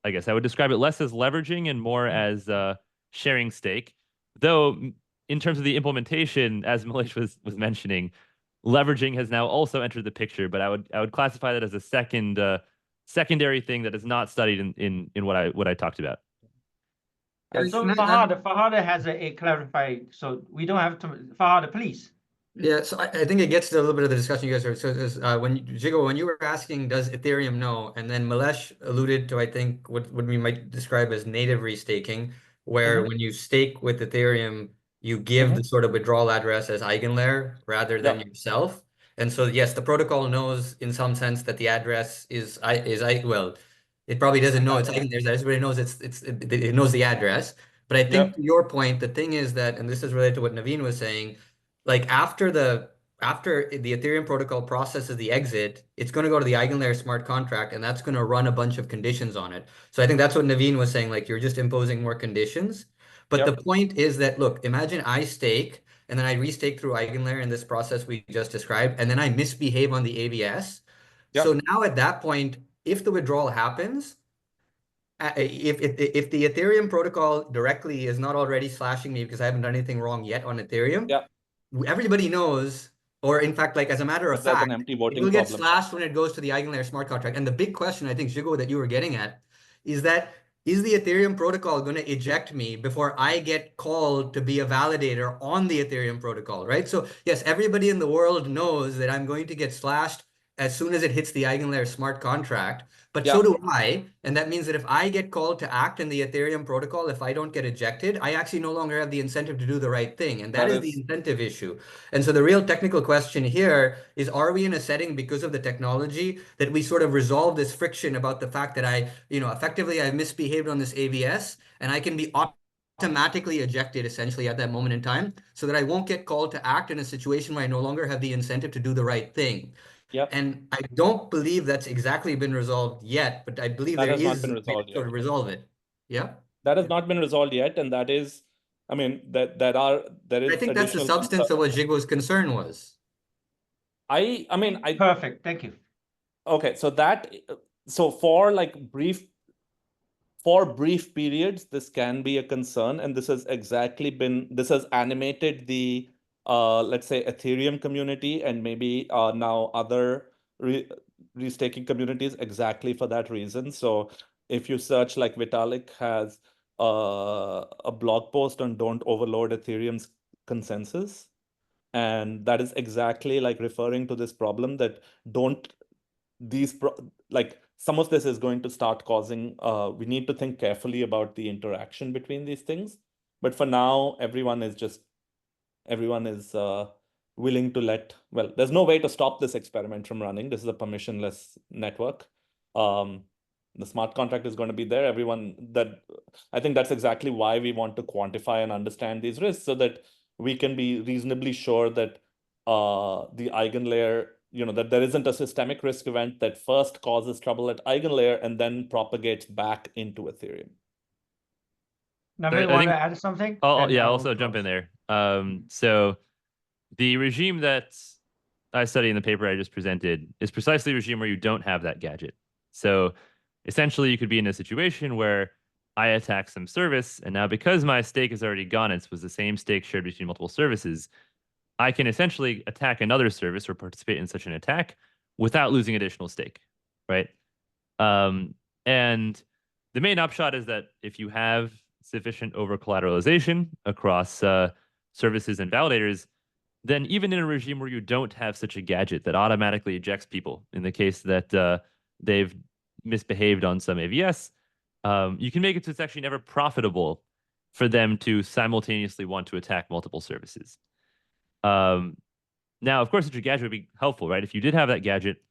I guess I would describe it less as leveraging and more as sharing stake. Though in terms of the implementation, as Mallesh was mentioning, leveraging has now also entered the picture. But I would classify that as a secondary thing that is not studied in what I talked about. So Fahad has a clarified. So we don't have to. Fahad, please. Yeah, so I think it gets to a little bit of the discussion you guys are. So Zhiguo, when you were asking, does Ethereum know? And then Malesh alluded to, I think, what we might describe as native restaking, where when you stake with Ethereum, you give the sort of withdrawal address as eigenlayer rather than yourself. And so, yes, the protocol knows in some sense that the address well, it probably doesn't know it's eigenlayers. Everybody knows it knows the address. But I think to your point, the thing is that, and this is related to what Naveen was saying, like after the Ethereum protocol processes the exit, it's going to go to the eigenlayer smart contract, and that's going to run a bunch of conditions on it. So I think that's what Naveen was saying, like you're just imposing more conditions. But the point is that, look, imagine I stake and then I restake through eigenlayer in this process we just described, and then I misbehave on the ABS. So now at that point, if the withdrawal happens, if the Ethereum protocol directly is not already slashing me because I haven't done anything wrong yet on Ethereum, everybody knows, or in fact, like as a matter of fact, it will get slashed when it goes to the eigenlayer smart contract. And the big question, I think, Zhiguo, that you were getting at, is that is the Ethereum protocol going to eject me before I get called to be a validator on the Ethereum protocol, right? So yes, everybody in the world knows that I'm going to get slashed as soon as it hits the eigenlayer smart contract. But so do I. And that means that if I get called to act in the Ethereum protocol, if I don't get ejected, I actually no longer have the incentive to do the right thing. And that is the incentive issue. And so the real technical question here is, are we in a setting because of the technology that we sort of resolve this friction about the fact that effectively I misbehaved on this ABS and I can be automatically ejected essentially at that moment in time so that I won't get called to act in a situation where I no longer have the incentive to do the right thing. And I don't believe that's exactly been resolved yet, but I believe there is a way to sort of resolve it. Yeah. That has not been resolved yet, and that is, I mean, there is. I think that's the substance of what Zhiguo's concern was. Perfect. Thank you. Okay, so for brief periods, this can be a concern, and this has animated the let's say Ethereum community and maybe now other restaking communities exactly for that reason. So if you search, like Vitalik has a blog post on don't overload Ethereum's consensus, and that is exactly like referring to this problem that some of this is going to start causing, we need to think carefully about the interaction between these things. But for now, everyone is willing to there's no way to stop this experiment from running. This is a permissionless network. The smart contract is going to be there. I think that's exactly why we want to quantify and understand these risks so that we can be reasonably sure that the eigenlayer, that there isn't a systemic risk event that first causes trouble at eigenlayer and then propagates back into Ethereum. Naveen, want to add something? I'll also jump in there. So the regime that I study in the paper I just presented is precisely a regime where you don't have that gadget. So essentially, you could be in a situation where I attack some service, and now because my stake is already gone, it was the same stake shared between multiple services, I can essentially attack another service or participate in such an attack without losing additional stake, right? And the main upshot is that if you have sufficient over-collateralization across services and validators, then even in a regime where you don't have such a gadget that automatically ejects people, in the case that they've misbehaved on some AVS, you can make it so it's actually never profitable for them to simultaneously want to attack multiple services. Now, of course, such a gadget would be helpful, right? If you did have that gadget,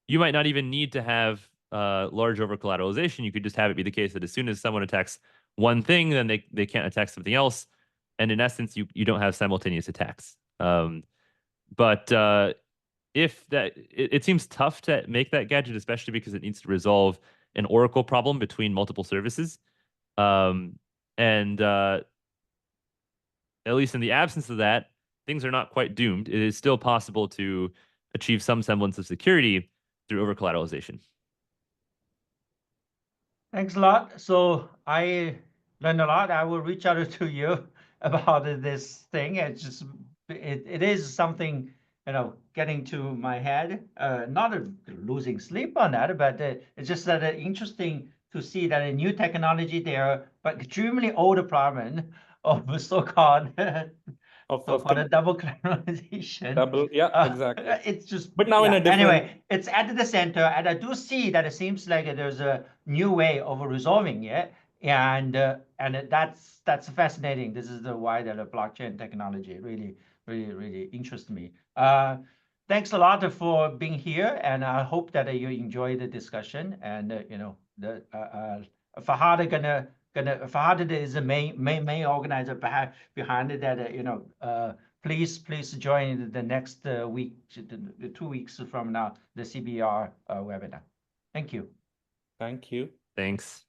you might not even need to have large over-collateralization. You could just have it be the case that as soon as someone attacks one thing, then they can't attack something else. And in essence, you don't have simultaneous attacks. But if that, it seems tough to make that gadget, especially because it needs to resolve an oracle problem between multiple services. And at least in the absence of that, things are not quite doomed. It is still possible to achieve some semblance of security through over-collateralization. Thanks a lot. So I learned a lot. I will reach out to you about this thing. It's just, it is something, getting to my head, not losing sleep on that, but it's just that interesting to see that a new technology there, but extremely old problem of so-called for the double cannibalization. Exactly. It's just, but now in a different. Anyway, it's at the center, and I do see that it seems like there's a new way of resolving it, and that's fascinating. This is why the blockchain technology really interests me. Thanks a lot for being here, and I hope that you enjoy the discussion. And Fahad Fahad is the main organizer behind it. That please join the next week, 2 weeks from now, the CBR webinar. Thank you. Thank you. Thanks.